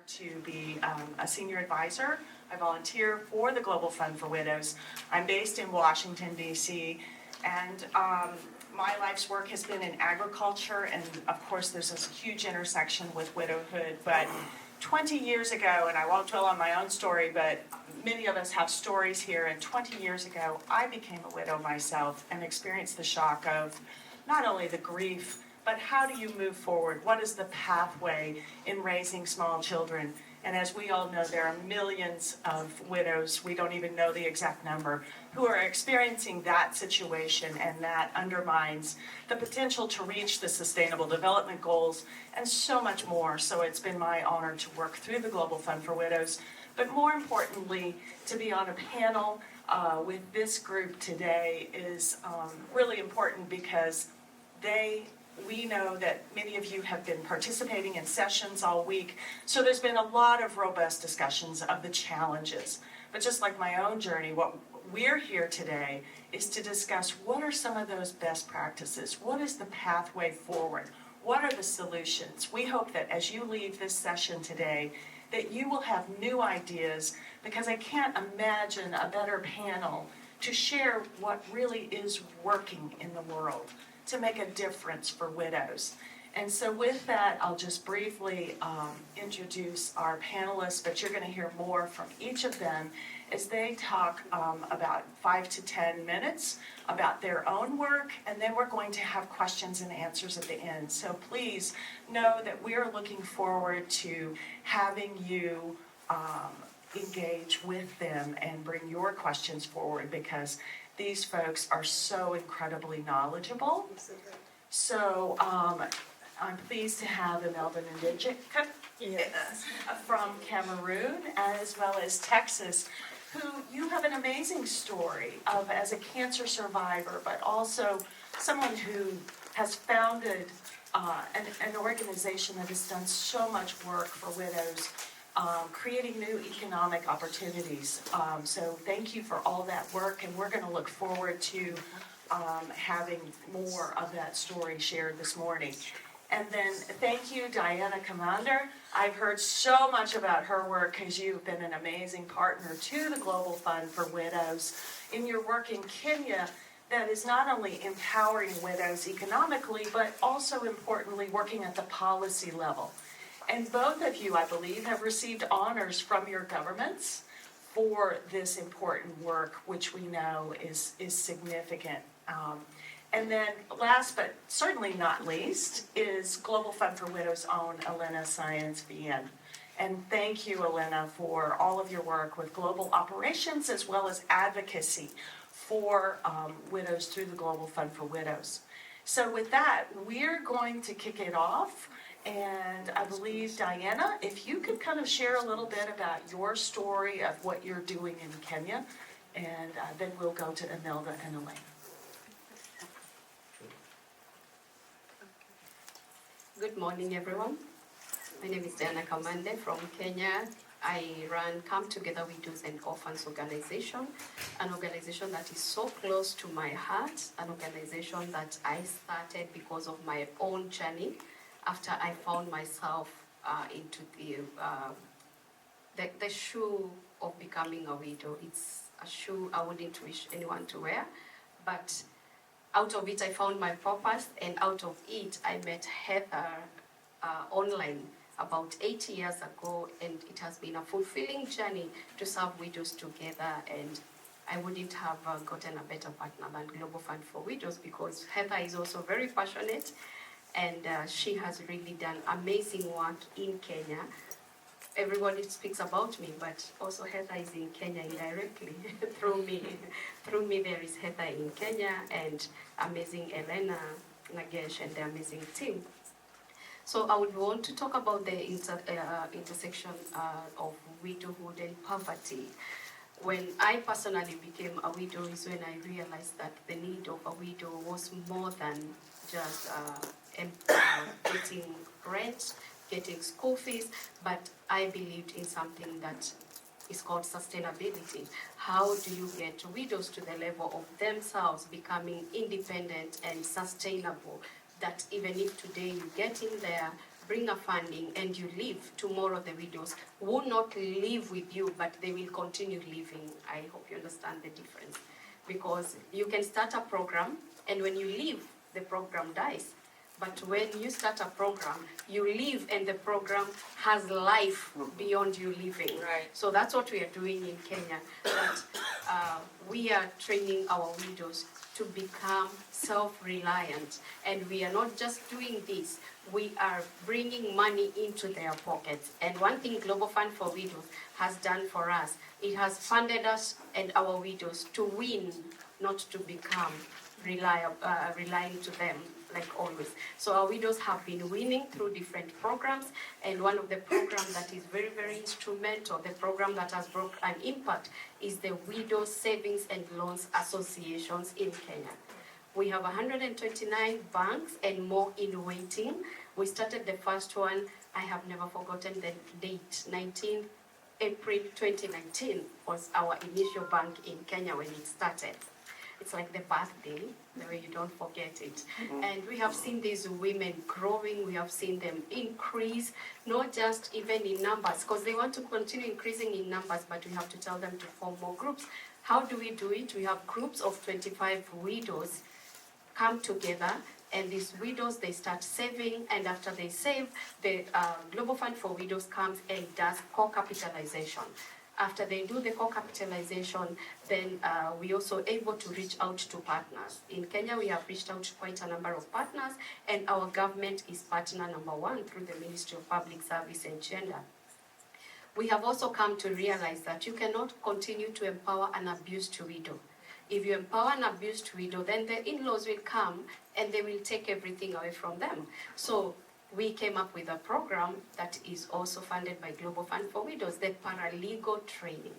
to be a senior advisor. I volunteer for the Global Fund for Widows. I'm based in Washington, D.C., and my life's work has been in agriculture, and of course there's this huge intersection with widowhood. But 20 years ago, and I won't dwell on my own story, but many of us have stories here, and 20 years ago I became a widow myself and experienced the shock of not only the grief, but how do you move forward? What is the pathway in raising small children? And as we all know, there are millions of widows, we don't even know the exact number, who are experiencing that situation, and that undermines the potential to reach the Sustainable Development Goals and so much more. So it's been my honor to work through the Global Fund for Widows, but more importantly, to be on a panel with this group today is really important because we know that many of you have been participating in sessions all week, so there's been a lot of robust discussions of the challenges. But just like my own journey, what we're here today is to discuss what are some of those best practices, what is the pathway forward, what are the solutions. We hope that as you leave this session today, that you will have new ideas, because I can't imagine a better panel to share what really is working in the world to make a difference for widows. And so with that, I'll just briefly introduce our panelists, but you're going to hear more from each of them as they talk about 5 to 10 minutes about their own work, and then we're going to have questions and answers at the end. So please know that we are looking forward to having you engage with them and bring your questions forward, because these folks are so incredibly knowledgeable. So I'm pleased to have Imelda Ndejika from Cameroon, as well as Texas, who you have an amazing story of as a cancer survivor, but also someone who has founded an organization that has done so much work for widows, creating new economic opportunities. So thank you for all that work, and we're going to look forward to having more of that story shared this morning. And then thank you, Diana Commander. I've heard so much about her work because you've been an amazing partner to the Global Fund for Widows in your work in Kenya that is not only empowering widows economically, but also importantly working at the policy level. And both of you, I believe, have received honors from your governments for this important work, which we know is significant. And then last but certainly not least is Global Fund for Widows' own Elena Science-Vienne. And thank you, Elena, for all of your work with global operations as well as advocacy for widows through the Global Fund for Widows. So with that, we're going to kick it off. And I believe, Diana, if you could kind of share a little bit about your story of what you're doing in Kenya, and then we'll go to Imelda and Elaine. Good morning, everyone. My name is Diana Kamande from Kenya. I run Come Together Widows and Orphans organization, an organization that is so close to my heart, an organization that I started because of my own journey after I found myself into the shoe of becoming a widow. It's a shoe I wouldn't wish anyone to wear, but out of it I found my purpose, and out of it I met Heather online about 8 years ago, and it has been a fulfilling journey to serve widows together, and I wouldn't have gotten a better partner than Global Fund for Widows, because Heather is also very passionate, and she has really done amazing work in Kenya. Everybody speaks about me, but also Heather is in Kenya indirectly through me. Through me, there is Heather in Kenya, and amazing Elena Nagesh and the amazing team. So I would want to talk about the intersection of widowhood and poverty. When I personally became a widow is when I realized that the need of a widow was more than just getting rent, getting school fees, but I believed in something that is called sustainability. How do you get widows to the level of themselves becoming independent and sustainable? That even if today you get in there, bring a funding and you leave, tomorrow the widows will not live with you, but they will continue living. I hope you understand the difference. Because you can start a program, and when you leave, the program dies. But when you start a program, you leave and the program has life beyond you leaving. Right. So that's what we are doing in Kenya. That we are training our widows to become self-reliant. And we are not just doing this, we are bringing money into their pockets. And one thing Global Fund for Widows has done for us, it has funded us and our widows to win, not to become relying to them like always. So our widows have been winning through different programs, and one of the programs that is very, very instrumental, the program that has brought an impact, is the Widows Savings and Loans Associations in Kenya. We have 129 banks and more in waiting. We started the first one, I have never forgotten the date, 19 April 2019 was our initial bank in Kenya when it started. It's like the birthday, the way you don't forget it. And we have seen these women growing, we have seen them increase, not just even in numbers, because they want to continue increasing in numbers, but we have to tell them to form more groups. How do we do it? We have groups of 25 widows come together, and these widows, they start saving, and after they save, the Global Fund for Widows comes and does co-capitalization. After they do the co-capitalization, then we also able to reach out to partners. In Kenya, we have reached out to quite a number of partners, and our government is partner number one through the Ministry of Public Service and Gender. We have also come to realize that you cannot continue to empower an abused widow. If you empower an abused widow, then the in-laws will come and they will take everything away from them. So we came up with a program that is also funded by Global Fund for Widows, the paralegal training.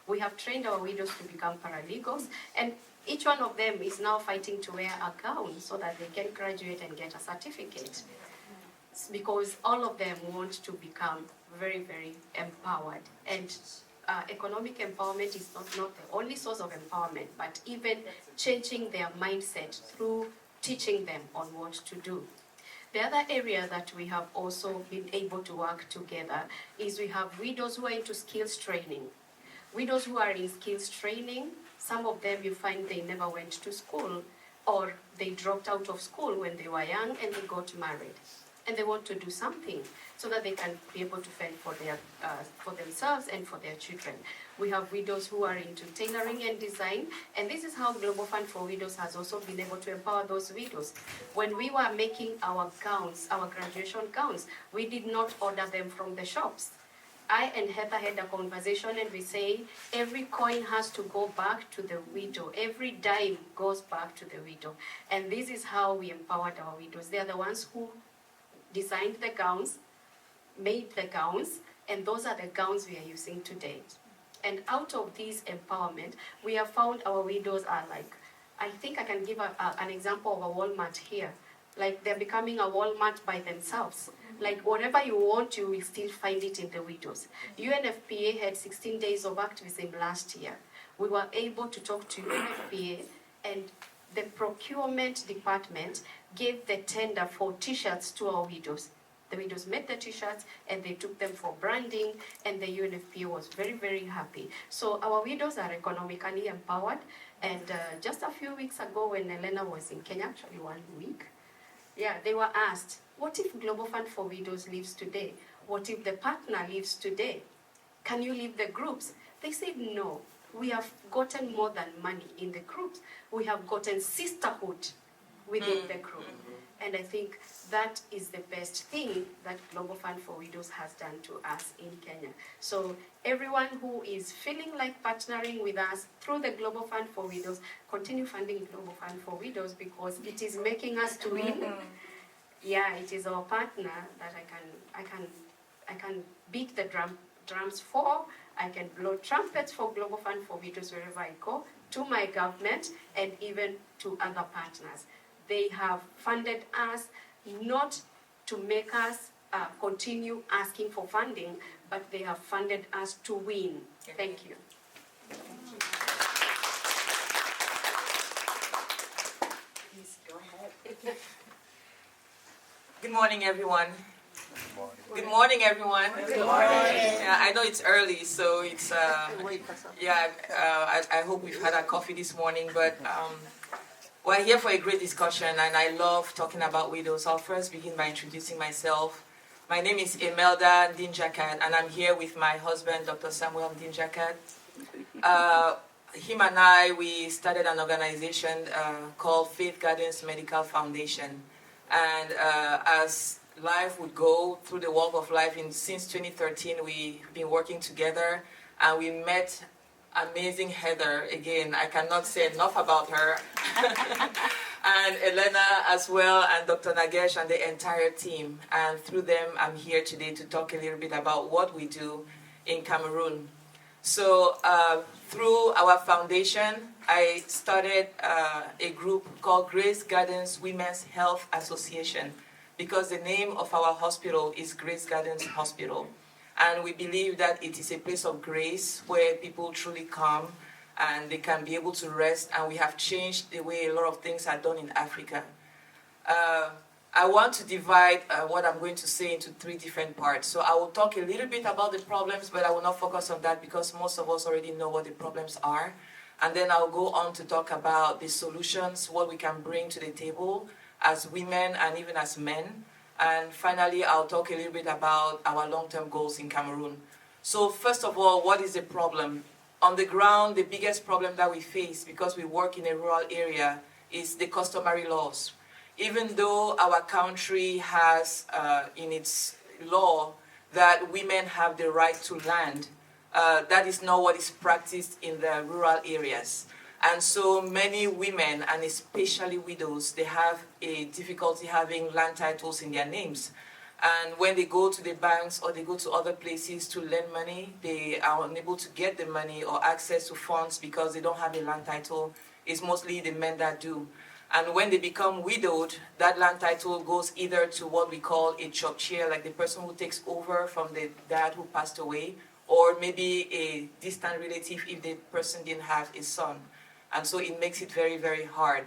We have trained our widows to become paralegals, and each one of them is now fighting to wear a gown so that they can graduate and get a certificate. It's because all of them want to become very, very empowered. And economic empowerment is not the only source of empowerment, but even changing their mindset through teaching them on what to do. The other area that we have also been able to work together is we have widows who are into skills training. Widows who are in skills training, some of them you find they never went to school, or they dropped out of school when they were young and they got married. And they want to do something so that they can be able to fend for themselves and for their children. We have widows who are into tailoring and design, and this is how Global Fund for Widows has also been able to empower those widows. When we were making our gowns, our graduation gowns, we did not order them from the shops. I and Heather had a conversation, and we say every coin has to go back to the widow. Every dime goes back to the widow. And this is how we empowered our widows. They are the ones who designed the gowns, made the gowns, and those are the gowns we are using today. And out of this empowerment, we have found our widows are like, I think I can give an example of a Walmart here. Like they're becoming a Walmart by themselves. Like whatever you want, you will still find it in the widows. UNFPA had 16 days of activism last year. We were able to talk to UNFPA, and the procurement department gave the tender for t-shirts to our widows. The widows made the t-shirts and they took them for branding, and the UNFPA was very, very happy. So our widows are economically empowered. And just a few weeks ago when Elena was in Kenya, actually 1 week, they were asked, what if Global Fund for Widows leaves today? What if the partner leaves today? Can you leave the groups? They said no. We have gotten more than money in the groups. We have gotten sisterhood within the group. And I think that is the best thing that Global Fund for Widows has done to us in Kenya. So everyone who is feeling like partnering with us through the Global Fund for Widows, continue funding Global Fund for Widows, because it is making us to win. Yeah, it is our partner that I can beat the drums for. I can blow trumpets for Global Fund for Widows wherever I go, to my government and even to other partners. They have funded us not to make us continue asking for funding, but they have funded us to win. Thank you. Please go ahead. Good morning, everyone. Good morning, everyone. Good morning. Yeah, I know it's early, so it's I hope we've had our coffee this morning, but we're here for a great discussion, and I love talking about widows. I'll first begin by introducing myself. My name is Imelda Ndinjakat, and I'm here with my husband, Dr. Samuel Ndinjakat. Him and I, we started an organization called Faith Gardens Medical Foundation, and as life would go through the walk of life, since 2013, we've been working together, and we met amazing Heather. Again, I cannot say enough about her. And Elena as well, and Dr. Nagesh and the entire team. And through them, I'm here today to talk a little bit about what we do in Cameroon. So through our foundation, I started a group called Grace Gardens Women's Health Association, because the name of our hospital is Grace Gardens Hospital. And we believe that it is a place of grace where people truly come and they can be able to rest, and we have changed the way a lot of things are done in Africa. I want to divide what I'm going to say into 3 different parts. So I will talk a little bit about the problems, but I will not focus on that because most of us already know what the problems are. And then I'll go on to talk about the solutions, what we can bring to the table as women and even as men. And finally, I'll talk a little bit about our long-term goals in Cameroon. So first of all, what is the problem? On the ground, the biggest problem that we face, because we work in a rural area, is the customary laws. Even though our country has in its law that women have the right to land, that is not what is practiced in the rural areas. And so many women, and especially widows, they have a difficulty having land titles in their names. And when they go to the banks or they go to other places to lend money, they are unable to get the money or access to funds because they don't have a land title. It's mostly the men that do. And when they become widowed, that land title goes either to what we call a chopchair, like the person who takes over from the dad who passed away, or maybe a distant relative if the person didn't have a son. And so it makes it very, very hard.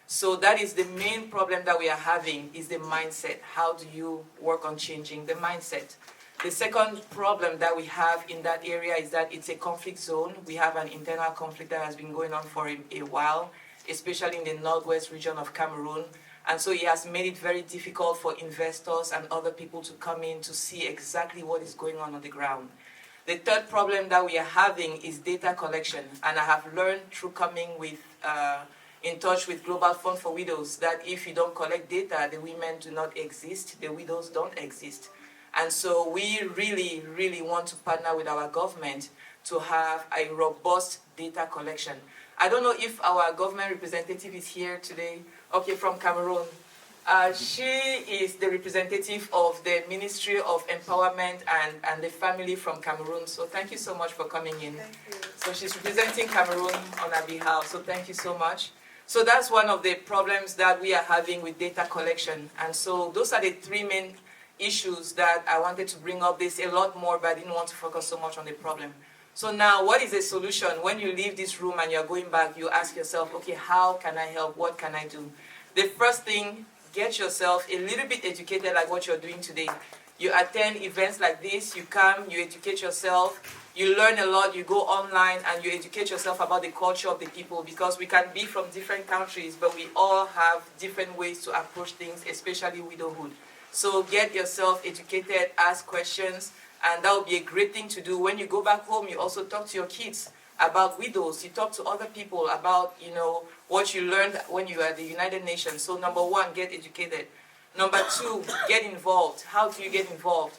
So that is the main problem that we are having, is the mindset. How do you work on changing the mindset? The second problem that we have in that area is that it's a conflict zone. We have an internal conflict that has been going on for a while, especially in the northwest region of Cameroon. And so it has made it very difficult for investors and other people to come in to see exactly what is going on the ground. The third problem that we are having is data collection. And I have learned through coming in touch with Global Fund for Widows that if you don't collect data, the women do not exist, the widows don't exist. And so we really, really want to partner with our government to have a robust data collection. I don't know if our government representative is here today. Okay, from Cameroon. She is the representative of the Ministry of Empowerment and the family from Cameroon. So thank you so much for coming in. Thank you. So she's representing Cameroon on our behalf. So thank you so much. So that's one of the problems that we are having with data collection. And so those are the 3 main issues that I wanted to bring up. There's a lot more, but I didn't want to focus so much on the problem. So now, what is the solution? When you leave this room and you're going back, you ask yourself, okay, how can I help? What can I do? The first thing, get yourself a little bit educated like what you're doing today. You attend events like this, you come, you educate yourself, you learn a lot, you go online and you educate yourself about the culture of the people, because we can be from different countries, but we all have different ways to approach things, especially widowhood. So get yourself educated, ask questions, and that would be a great thing to do. When you go back home, you also talk to your kids about widows. You talk to other people about, what you learned when you were at the United Nations. So number 1, get educated. Number 2, get involved. How do you get involved?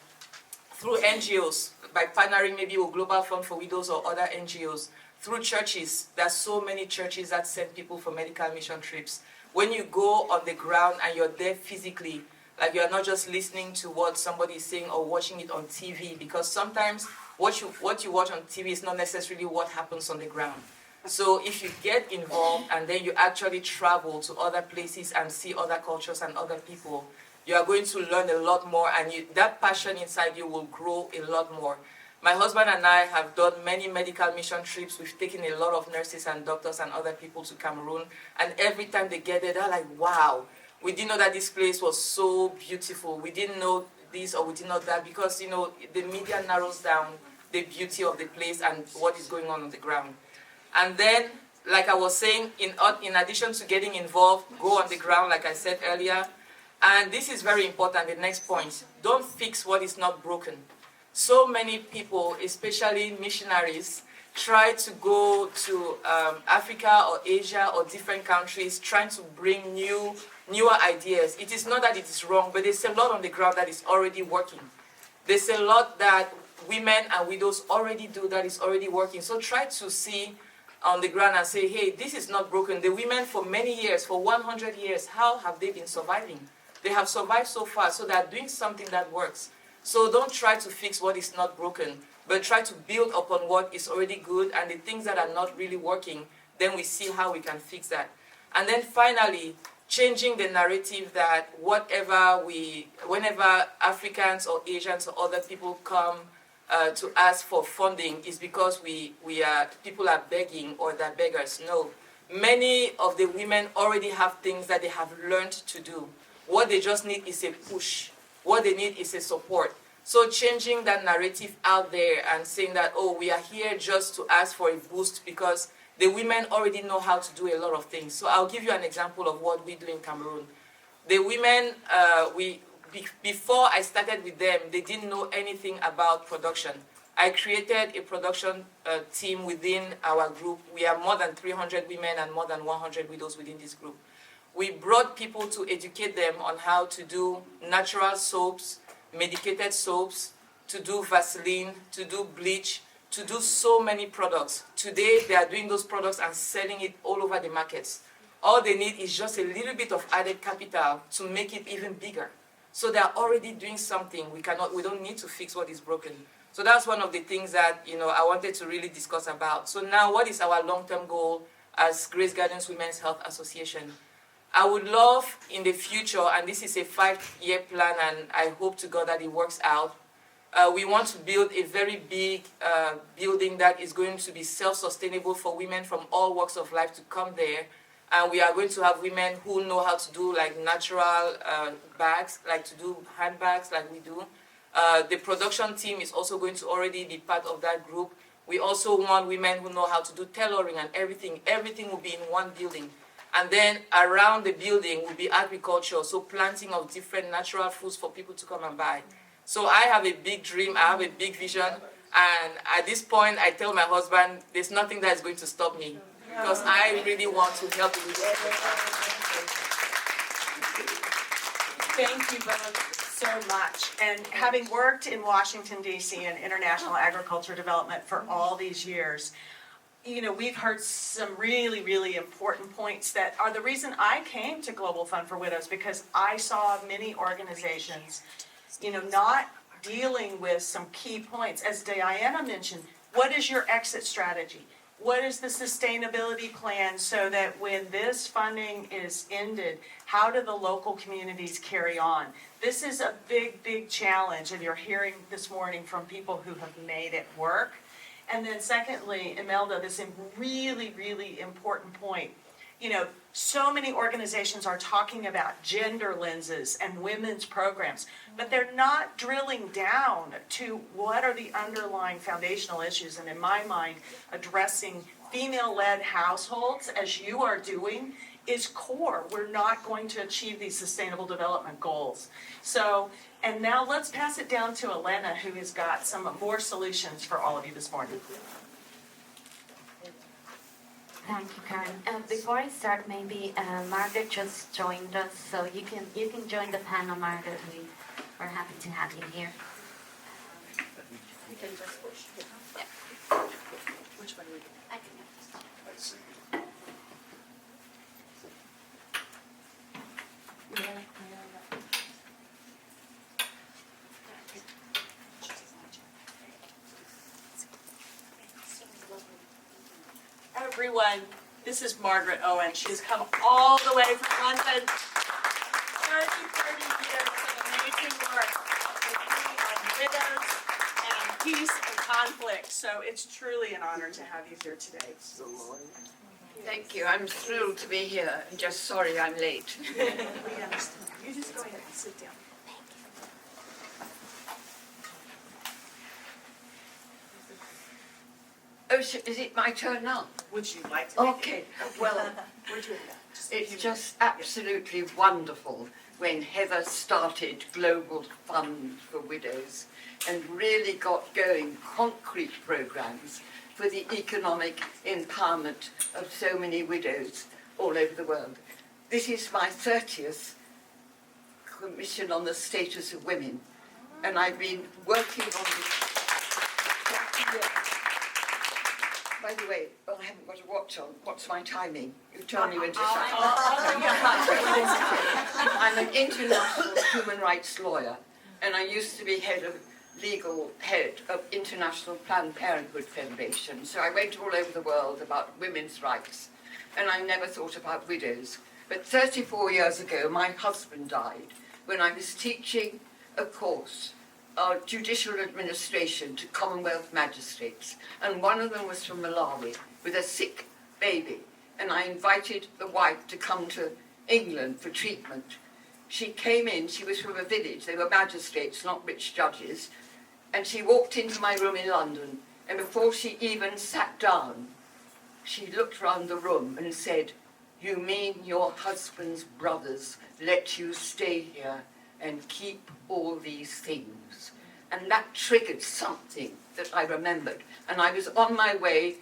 Through NGOs, by partnering maybe with Global Fund for Widows or other NGOs. Through churches. There's so many churches that send people for medical mission trips. When you go on the ground and you're there physically, like you're not just listening to what somebody is saying or watching it on TV, because sometimes what you watch on TV is not necessarily what happens on the ground. So if you get involved and then you actually travel to other places and see other cultures and other people, you are going to learn a lot more, and that passion inside you will grow a lot more. My husband and I have done many medical mission trips. We've taken a lot of nurses and doctors and other people to Cameroon, and every time they get there, they're like, wow, we didn't know that this place was so beautiful. We didn't know this or we did not that, because the media narrows down the beauty of the place and what is going on the ground. And then, like I was saying, in addition to getting involved, go on the ground, like I said earlier. And this is very important, the next point. Don't fix what is not broken. So many people, especially missionaries, try to go to Africa or Asia or different countries trying to bring newer ideas. It is not that it is wrong, but there's a lot on the ground that is already working. There's a lot that women and widows already do that is already working. So try to see on the ground and say, hey, this is not broken. The women for many years, for 100 years, how have they been surviving? They have survived so far, so they're doing something that works. So don't try to fix what is not broken, but try to build upon what is already good, and the things that are not really working, then we see how we can fix that. And then finally, changing the narrative that whenever Africans or Asians or other people come to ask for funding is because people are begging or they're beggars. No. Many of the women already have things that they have learned to do. What they just need is a push. What they need is a support. So changing that narrative out there and saying that, oh, we are here just to ask for a boost, because the women already know how to do a lot of things. So I'll give you an example of what we do in Cameroon. The women, before I started with them, they didn't know anything about production. I created a production team within our group. We are more than 300 women and more than 100 widows within this group. We brought people to educate them on how to do natural soaps, medicated soaps, to do Vaseline, to do bleach, to do so many products. Today, they are doing those products and selling it all over the markets. All they need is just a little bit of added capital to make it even bigger. So they are already doing something. We don't need to fix what is broken. So that's one of the things that I wanted to really discuss about. So now, what is our long-term goal as Grace Gardens Women's Health Association? I would love in the future, and this is a 5-year plan, and I hope to God that it works out. We want to build a very big building that is going to be self-sustainable for women from all walks of life to come there. And we are going to have women who know how to do like natural bags, like to do handbags like we do. The production team is also going to already be part of that group. We also want women who know how to do tailoring and everything. Everything will be in one building. And then around the building will be agriculture, so planting of different natural foods for people to come and buy. So I have a big dream, I have a big vision, and at this point I tell my husband there's nothing that is going to stop me, because I really want to help you with it. Thank you both so much. And having worked in Washington, D.C. in international agriculture development for all these years, we've heard some really, really important points that are the reason I came to Global Fund for Widows, because I saw many organizations, not dealing with some key points. As Diana mentioned, what is your exit strategy? What is the sustainability plan so that when this funding is ended, how do the local communities carry on? This is a big, big challenge, and you're hearing this morning from people who have made it work. And then secondly, Imelda, this really, really important point. So many organizations are talking about gender lenses and women's programs, but they're not drilling down to what are the underlying foundational issues. And in my mind, addressing female-led households, as you are doing, is core. We're not going to achieve these sustainable development goals. So, and now let's pass it down to Elena, who has got some more solutions for all of you this morning. Thank you, Karen. Before I start, maybe Margaret just joined us, so you can join the panel, Margaret. We're happy to have you here. You can just push. Yeah. Which one are we doing? I can have this. Everyone, this is Margaret Owen. She's come all the way from London. 30 years of amazing work on widows and peace and conflict. So it's truly an honor to have you here today. Thank you. I'm thrilled to be here. I'm just sorry I'm late. We understand. You just go ahead and sit down. Oh, is it my turn now? Would you like to? Okay, well, We're doing that. it's just absolutely wonderful when Heather started Global Fund for Widows and really got going concrete programs for the economic empowerment of so many widows all over the world. This is my 30th Commission on the Status of Women, and I've been working on this for 20 years. By the way, I haven't got a watch on. What's my timing? You tell me when to start. I'm an international human rights lawyer, and I used to be legal head of International Planned Parenthood Federation. So I went all over the world about women's rights, and I never thought about widows. But 34 years ago, my husband died when I was teaching a course of judicial administration to Commonwealth magistrates. And one of them was from Malawi with a sick baby. And I invited the wife to come to England for treatment. She came in, she was from a village, they were magistrates, not rich judges. And she walked into my room in London, and before she even sat down, she looked round the room and said, "You mean your husband's brothers let you stay here and keep all these things?" And that triggered something that I remembered. And I was on my way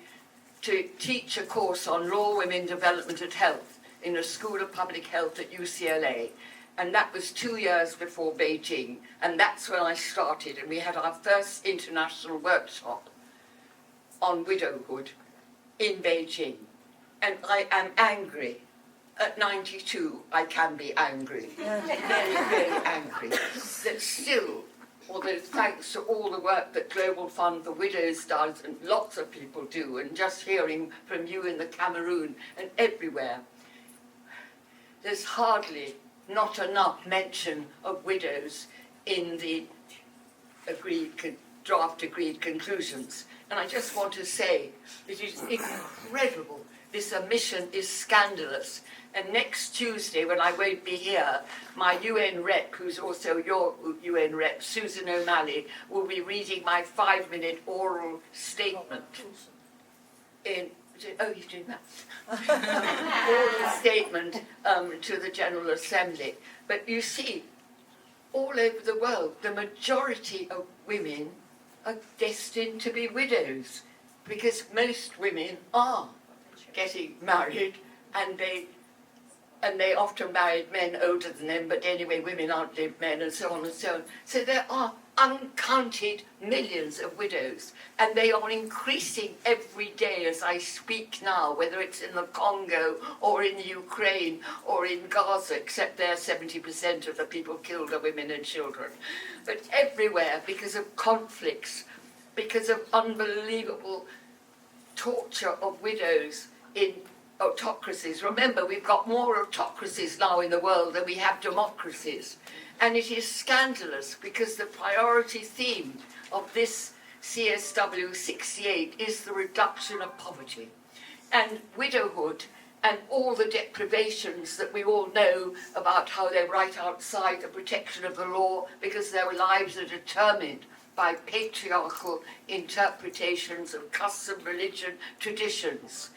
to teach a course on law, women, development and health in a school of public health at UCLA. And that was 2 years before Beijing. And that's when I started. And we had our first international workshop on widowhood in Beijing. And I am angry. At 92, I can be angry. Very, very angry. That still, although thanks to all the work that Global Fund for Widows does, and lots of people do, and just hearing from you in the Cameroon and everywhere, there's hardly not enough mention of widows in the draft agreed conclusions. And I just want to say, it is incredible. This omission is scandalous. And next Tuesday, when I won't be here, my UN rep, who's also your UN rep, Susan O'Malley, will be reading my 5-minute oral statement. Oh, he's doing that. Oral statement to the General Assembly. But you see, all over the world, the majority of women are destined to be widows, because most women are getting married, and they often married men older than them, but anyway, women outlived men, and so on and so on. So there are uncounted millions of widows, and they are increasing every day as I speak now, whether it's in the Congo or in Ukraine or in Gaza, except there 70% of the people killed are women and children. But everywhere, because of conflicts, because of unbelievable torture of widows in autocracies. Remember, we've got more autocracies now in the world than we have democracies. And it is scandalous because the priority theme of this CSW68 is the reduction of poverty. And widowhood and all the deprivations that we all know about, how they're right outside the protection of the law because their lives are determined by patriarchal interpretations of custom, religion, traditions.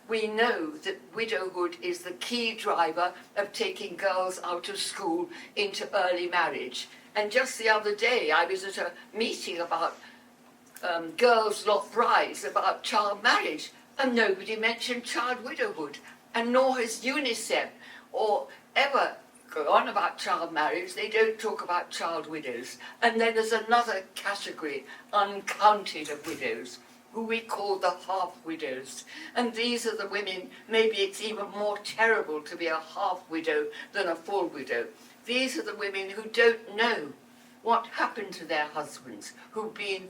We know that widowhood is the key driver of taking girls out of school into early marriage. And just the other day, I was at a meeting about girls not brides, about child marriage, and nobody mentioned child widowhood, and nor has UNICEF or ever go on about child marriage. They don't talk about child widows. And then there's another category, uncounted, of widows, who we call the half widows. And these are the women, maybe it's even more terrible to be a half widow than a full widow. These are the women who don't know what happened to their husbands, who've been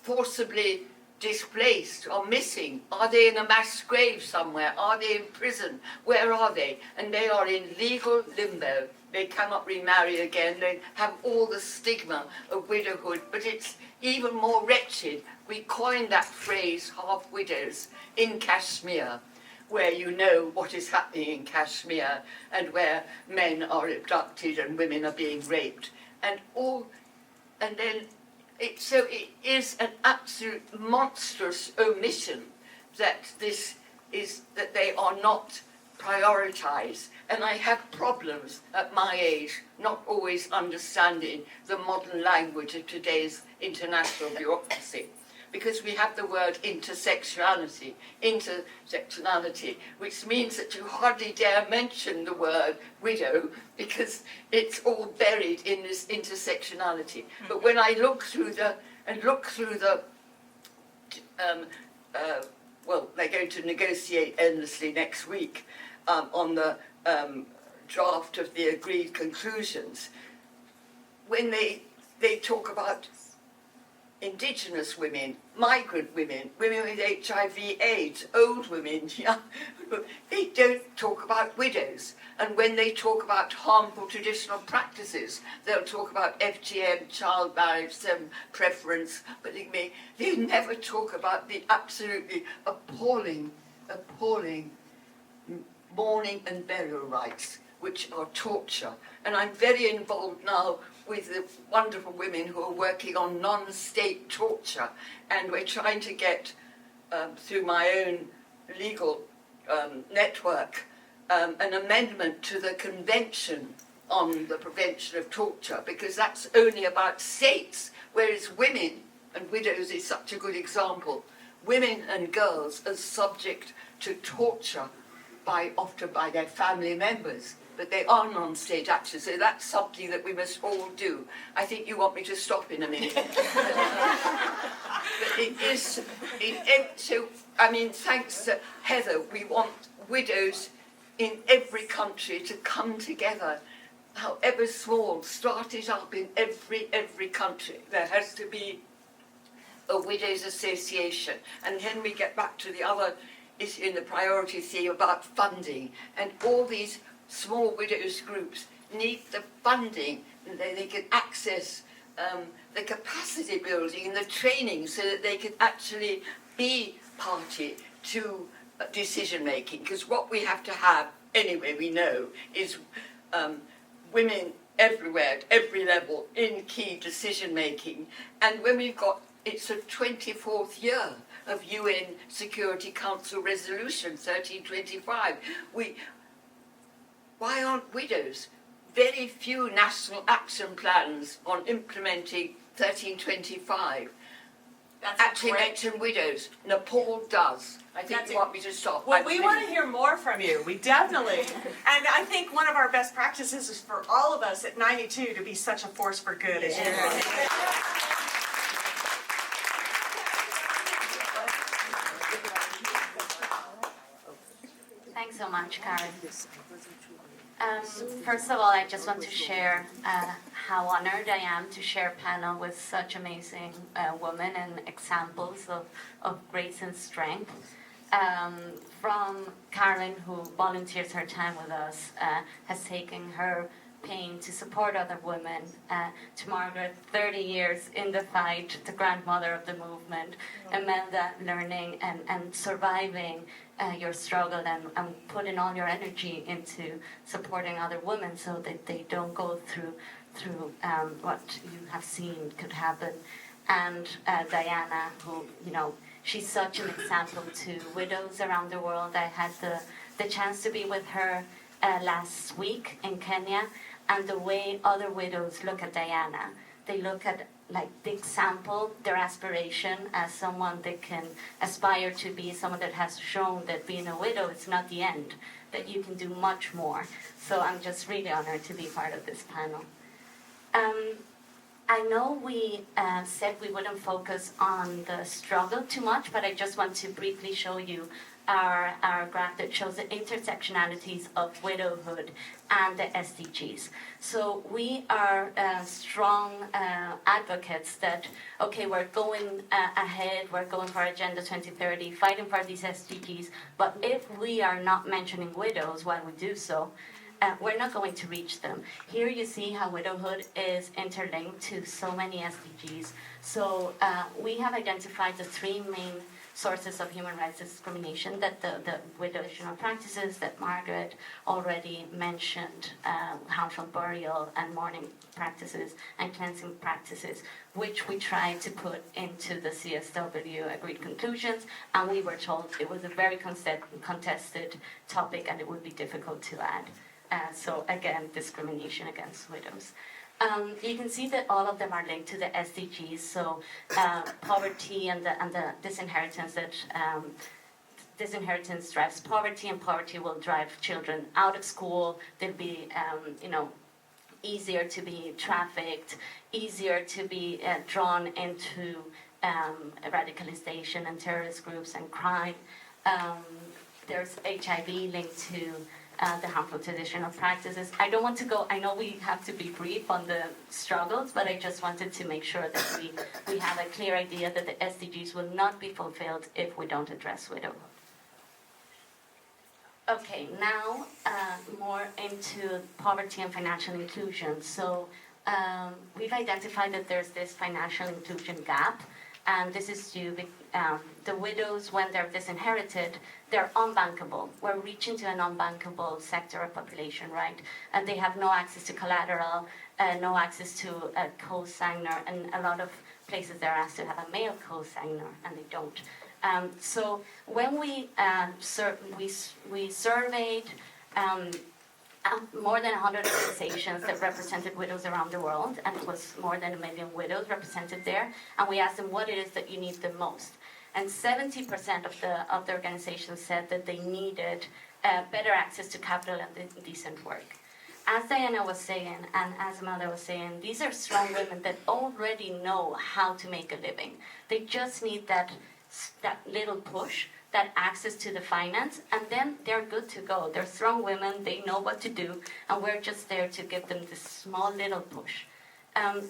forcibly displaced or missing. Are they in a mass grave somewhere? Are they in prison? Where are they? And they are in legal limbo. They cannot remarry again. They have all the stigma of widowhood, but it's even more wretched. We coined that phrase, half widows, in Kashmir, where you know what is happening in Kashmir, and where men are abducted and women are being raped. And then it is an absolute monstrous omission that they are not prioritised. And I have problems at my age not always understanding the modern language of today's international bureaucracy. Because we have the word intersectionality, which means that you hardly dare mention the word widow because it's all buried in this intersectionality. But when I look through the well, they're going to negotiate endlessly next week on the draft of the agreed conclusions. When they talk about indigenous women, migrant women, women with HIV/AIDS, old women, young, they don't talk about widows. And when they talk about harmful traditional practices, they'll talk about FGM, child marriage, preference, but they never talk about the absolutely appalling mourning and burial rites, which are torture. And I'm very involved now with the wonderful women who are working on non-state torture, and we're trying to get, through my own legal network, an amendment to the Convention on the Prevention of Torture, because that's only about states, whereas women, and widows is such a good example, women and girls are subject to torture often by their family members, but they are non-state actors, so that's something that we must all do. I think you want me to stop in a minute. But it is, so, I mean, thanks to Heather, we want widows in every country to come together, however small, start it up in every country. There has to be a widows association. And then we get back to the other issue in the priority theme about funding, and all these small widows groups need the funding, and they can access the capacity building and the training so that they can actually be party to decision making. Because what we have to have, anyway, we know, is women everywhere, at every level, in key decision making. And when we've got, it's the 24th year of UN Security Council Resolution 1325. Why aren't widows? Very few national action plans on implementing 1325. That's actually great. mention widows. Nepal does. I think you want me to stop. Well, we want to hear more from you. We definitely. And I think one of our best practices is for all of us at 92 to be such a force for good as you are. Thanks so much, Karen. First of all, I just want to share how honored I am to share a panel with such amazing women and examples of grace and strength. From Karen, who volunteers her time with us, has taken her pain to support other women, to Margaret, 30 years in the fight, the grandmother of the movement, Imelda, learning and surviving your struggle and putting all your energy into supporting other women so that they don't go through what you have seen could happen. And Diana, who, she's such an example to widows around the world. I had the chance to be with her last week in Kenya, and the way other widows look at Diana, they look at the example, their aspiration as someone they can aspire to be, someone that has shown that being a widow is not the end, that you can do much more. So I'm just really honored to be part of this panel. I know we said we wouldn't focus on the struggle too much, but I just want to briefly show you our graph that shows the intersectionalities of widowhood and the SDGs. So we are strong advocates that, okay, we're going ahead, we're going for Agenda 2030, fighting for these SDGs, but if we are not mentioning widows while we do so, we're not going to reach them. Here you see how widowhood is interlinked to so many SDGs. So we have identified the three main sources of human rights discrimination that the widow practices that Margaret already mentioned, harmful burial and mourning practices and cleansing practices, which we tried to put into the CSW agreed conclusions, and we were told it was a very contested topic and it would be difficult to add. So again, discrimination against widows. You can see that all of them are linked to the SDGs, so poverty and the disinheritance, that disinheritance drives poverty, and poverty will drive children out of school. They'll be, easier to be trafficked, easier to be drawn into radicalization and terrorist groups and crime. There's HIV linked to the harmful traditional practices. I don't want to go, I know we have to be brief on the struggles, but I just wanted to make sure that we have a clear idea that the SDGs will not be fulfilled if we don't address widowhood. Okay, now more into poverty and financial inclusion. So we've identified that there's this financial inclusion gap, and this is due the widows, when they're disinherited, they're unbankable. We're reaching to an unbankable sector of population, right? And they have no access to collateral, no access to a co-signer, and a lot of places they're asked to have a male co-signer, and they don't. So when we surveyed more than 100 organizations that represented widows around the world, and it was more than 1 million widows represented there, and we asked them what it is that you need the most. And 70% of the organizations said that they needed better access to capital and decent work. As Diana was saying, and as Mother was saying, these are strong women that already know how to make a living. They just need that little push, that access to the finance, and then they're good to go. They're strong women, they know what to do, and we're just there to give them this small little push.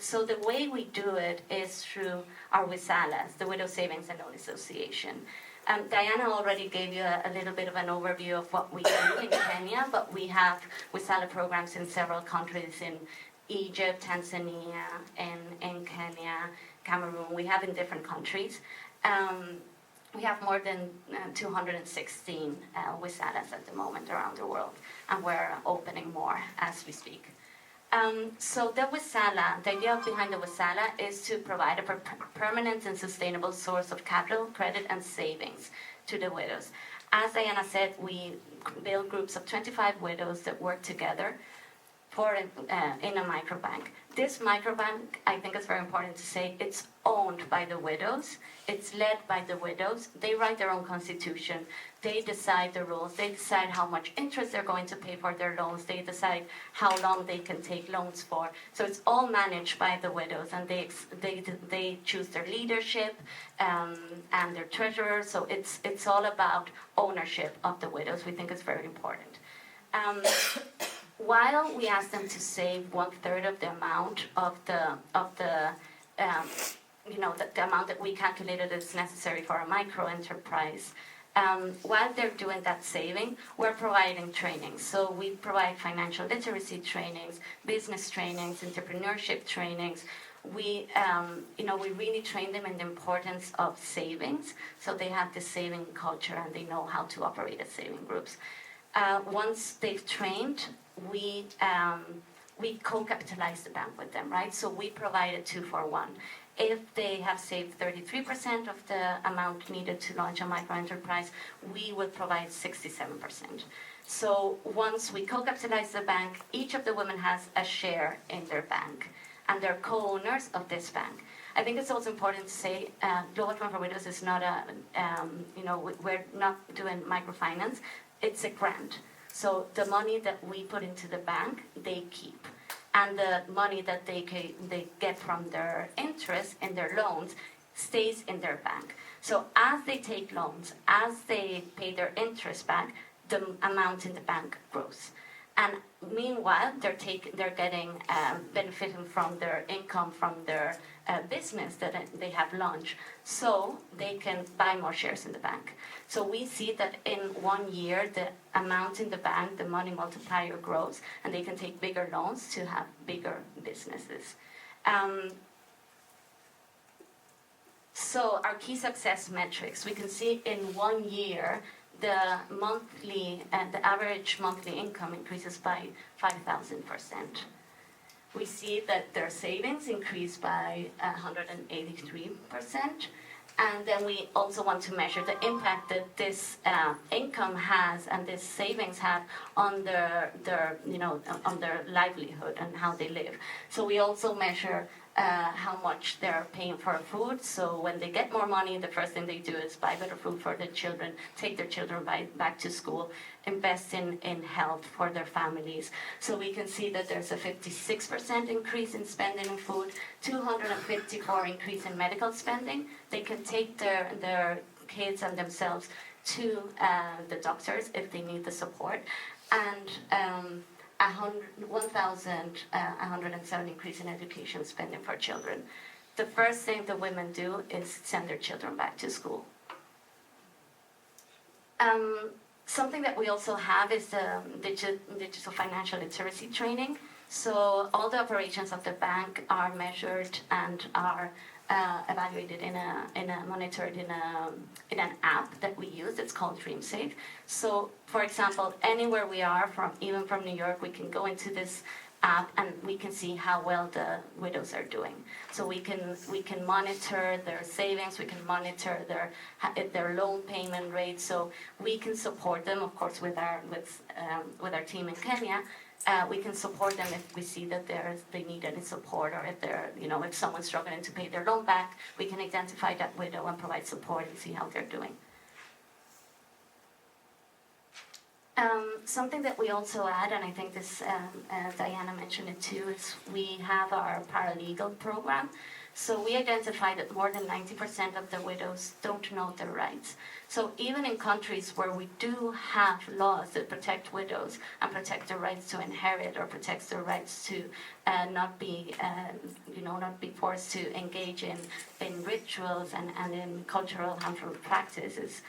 So the way we do it is through our WISALAs, the Widow Savings and Loan Association. Diana already gave you a little bit of an overview of what we do in Kenya, but we have WISALA programs in several countries, in Egypt, Tanzania, in Kenya, Cameroon. We have in different countries. We have more than 216 WISALAs at the moment around the world, and we're opening more as we speak. So the WISALA, the idea behind the WISALA is to provide a permanent and sustainable source of capital, credit, and savings to the widows. As Diana said, we build groups of 25 widows that work together in a microbank. This microbank, I think it's very important to say, it's owned by the widows. It's led by the widows. They write their own constitution. They decide the rules. They decide how much interest they're going to pay for their loans. They decide how long they can take loans for. So it's all managed by the widows, and they choose their leadership and their treasurer. So it's all about ownership of the widows. We think it's very important. While we ask them to save 1/3 of the amount of the amount that we calculated is necessary for a micro enterprise, while they're doing that saving, we're providing training. So we provide financial literacy trainings, business trainings, entrepreneurship trainings. We really train them in the importance of savings, so they have this saving culture and they know how to operate as saving groups. Once they've trained, we co-capitalize the bank with them, right? So we provide a 2-for-1. If they have saved 33% of the amount needed to launch a microenterprise, we will provide 67%. So once we co-capitalize the bank, each of the women has a share in their bank, and they're co-owners of this bank. I think it's also important to say Global Fund for Widows is not we're not doing microfinance. It's a grant. So the money that we put into the bank, they keep. And the money that they get from their interest in their loans stays in their bank. So as they take loans, as they pay their interest back, the amount in the bank grows. And meanwhile, they're getting benefiting from their income from their business that they have launched, so they can buy more shares in the bank. So we see that in 1 year, the amount in the bank, the money multiplier grows, and they can take bigger loans to have bigger businesses. So our key success metrics, we can see in 1 year, the average monthly income increases by 5,000%. We see that their savings increase by 183%. And then we also want to measure the impact that this income has and this savings have on their on their livelihood and how they live. So we also measure how much they're paying for food. So when they get more money, the first thing they do is buy better food for their children, take their children back to school, invest in health for their families. So we can see that there's a 56% increase in spending on food, 254% increase in medical spending. They can take their kids and themselves to the doctors if they need the support, and 1,107 increase in education spending for children. The first thing the women do is send their children back to school. Something that we also have is the digital financial literacy training. So all the operations of the bank are measured and are evaluated monitored in an app that we use. It's called DreamSafe. So, for example, anywhere we are even from New York, we can go into this app and we can see how well the widows are doing. So we can monitor their savings, we can monitor their loan payment rate. So we can support them, of course, with our team in Kenya. We can support them if we see that they need any support, or if someone's struggling to pay their loan back, we can identify that widow and provide support and see how they're doing. Something that we also add, and I think this Diana mentioned it too, is we have our paralegal program. So we identify that more than 90% of the widows don't know their rights. So even in countries where we do have laws that protect widows and protect their rights to inherit, or protects their rights to not be forced to engage in rituals and in cultural harmful practices,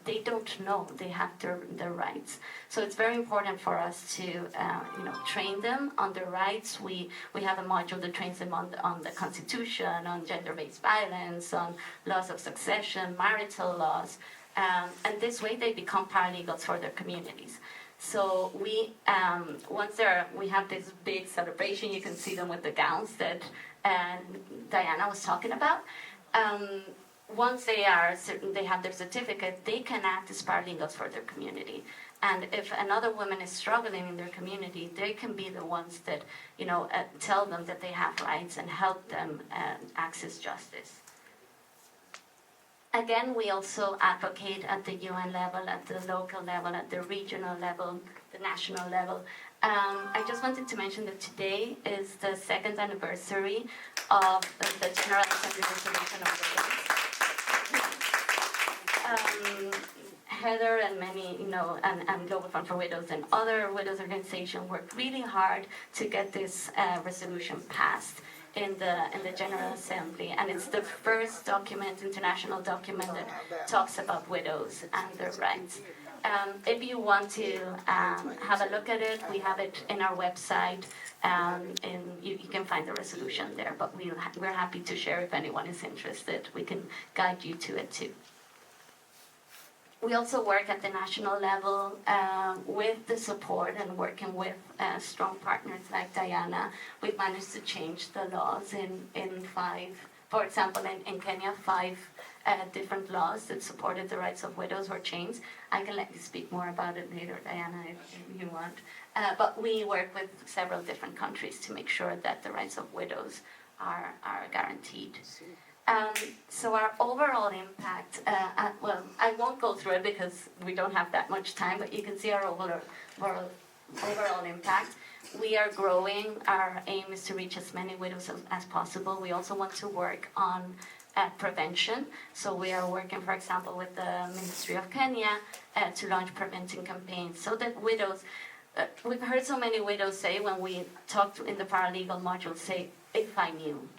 they don't know they have their rights. So it's very important for us to train them on their rights. We have a module that trains them on the Constitution, on gender-based violence, on laws of succession, marital laws, and this way they become paralegals for their communities. So we have this big celebration. You can see them with the gowns that Diana was talking about. Once they have their certificate, they can act as paralegals for their community. And if another woman is struggling in their community, they can be the ones that tell them that they have rights and help them access justice. Again, we also advocate at the UN level, at the local level, at the regional level, the national level. I just wanted to mention that today is the 2nd anniversary of the General Assembly Resolution of Widows. Heather and many, and Global Fund for Widows and other widows organizations worked really hard to get this resolution passed in the General Assembly, and it's the first international document that talks about widows and their rights. If you want to have a look at it, we have it in our website, and you can find the resolution there, but we're happy to share if anyone is interested. We can guide you to it too. We also work at the national level with the support and working with strong partners like Diana. We've managed to change the laws in 5, for example, in Kenya, 5 different laws that supported the rights of widows were changed. I can let you speak more about it later, Diana, if you want. But we work with several different countries to make sure that the rights of widows are guaranteed. So our overall impact, I won't go through it because we don't have that much time, but you can see our overall impact. We are growing. Our aim is to reach as many widows as possible. We also want to work on prevention. So we are working, for example, with the Ministry of Kenya to launch preventing campaigns so that widows, we've heard so many widows say when we talked in the paralegal module, say, if I knew.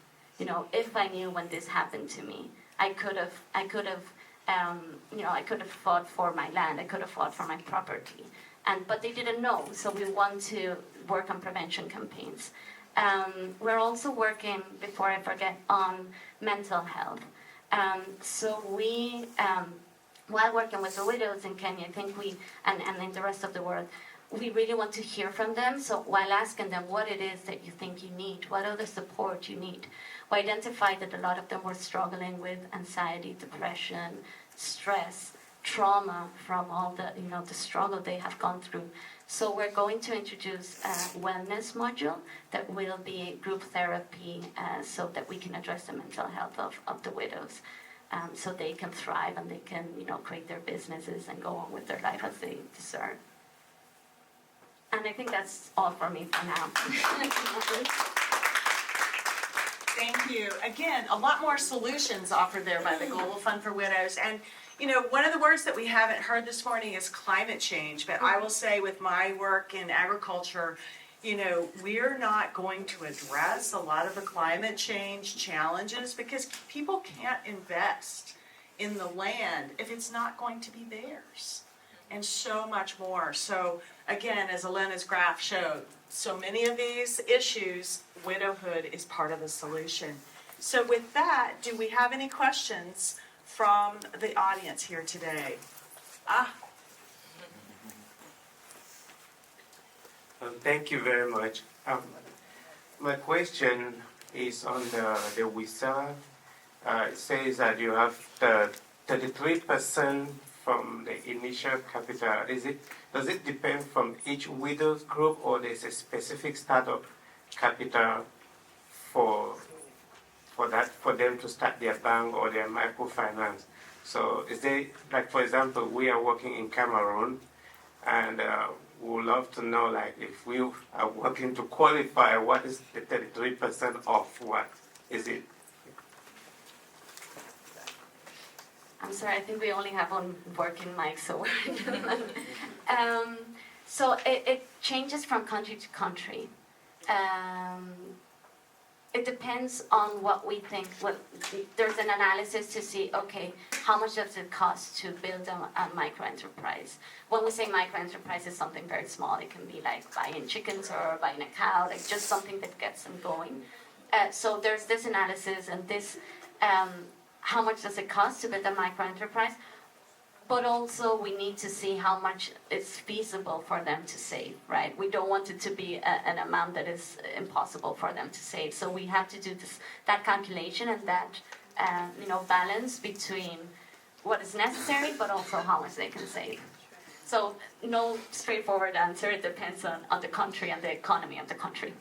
If I knew when this happened to me, I could have fought for my land. I could have fought for my property, but they didn't know. So we want to work on prevention campaigns. We're also working, before I forget, on mental health. So we, while working with the widows in Kenya, I think and in the rest of the world, we really want to hear from them. So while asking them what it is that you think you need, what other support you need, we identified that a lot of them were struggling with anxiety, depression, stress, trauma from all the, the struggle they have gone through. So we're going to introduce a wellness module that will be group therapy so that we can address the mental health of the widows. So they can thrive and they can, create their businesses and go on with their life as they deserve. And I think that's all for me for now. Thank you. Again, a lot more solutions offered there by the Global Fund for Widows. And, one of the words that we haven't heard this morning is climate change. But I will say with my work in agriculture, we're not going to address a lot of the climate change challenges because people can't invest in the land if it's not going to be theirs. And so much more. So again, as Elena's graph showed, so many of these issues, widowhood is part of the solution. So with that, do we have any questions from the audience here today? Thank you very much. My question is on the WISA. It says that you have the 33% from the initial capital. Does it depend from each widow's group, or there's a specific startup capital for them to start their bank or their microfinance? So is there, like for example, we are working in Cameroon, and we would love to know, like, if we are working to qualify, what is the 33% of what is it? I'm sorry, I think we only have one working mic, so so it changes from country to country. It depends on what we think. There's an analysis to see, okay, how much does it cost to build a micro-enterprise? When we say micro-enterprise, it's something very small. It can be like buying chickens or buying a cow, like just something that gets them going. So there's this analysis and this, how much does it cost to build a micro-enterprise? But also we need to see how much it's feasible for them to save, right? We don't want it to be an amount that is impossible for them to save. So we have to do that calculation and that balance between what is necessary, but also how much they can save. So no straightforward answer. It depends on the country and the economy of the country.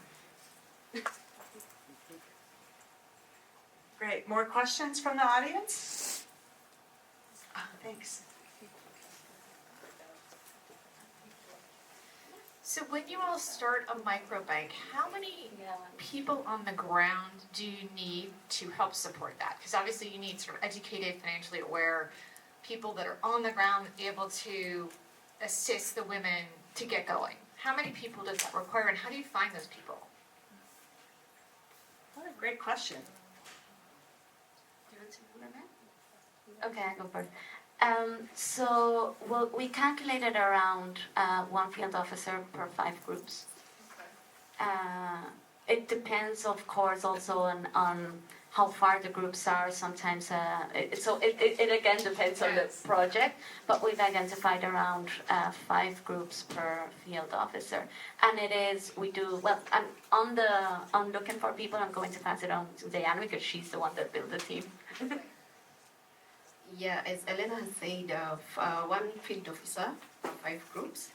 Great. More questions from the audience? Thanks. So when you all start a microbank, how many people on the ground do you need to help support that? Because obviously you need sort of educated, financially aware people that are on the ground able to assist the women to get going. How many people does that require, and how do you find those people? What a great question. Okay, I go first. So we calculated around one field officer per 5 groups. It depends, of course, also on how far the groups are. Sometimes, it again depends on the project, but we've identified around 5 groups per field officer. And on looking for people, I'm going to pass it on to Diana because she's the one that built the team. Yeah, as Elena has said, one field officer, 5 groups,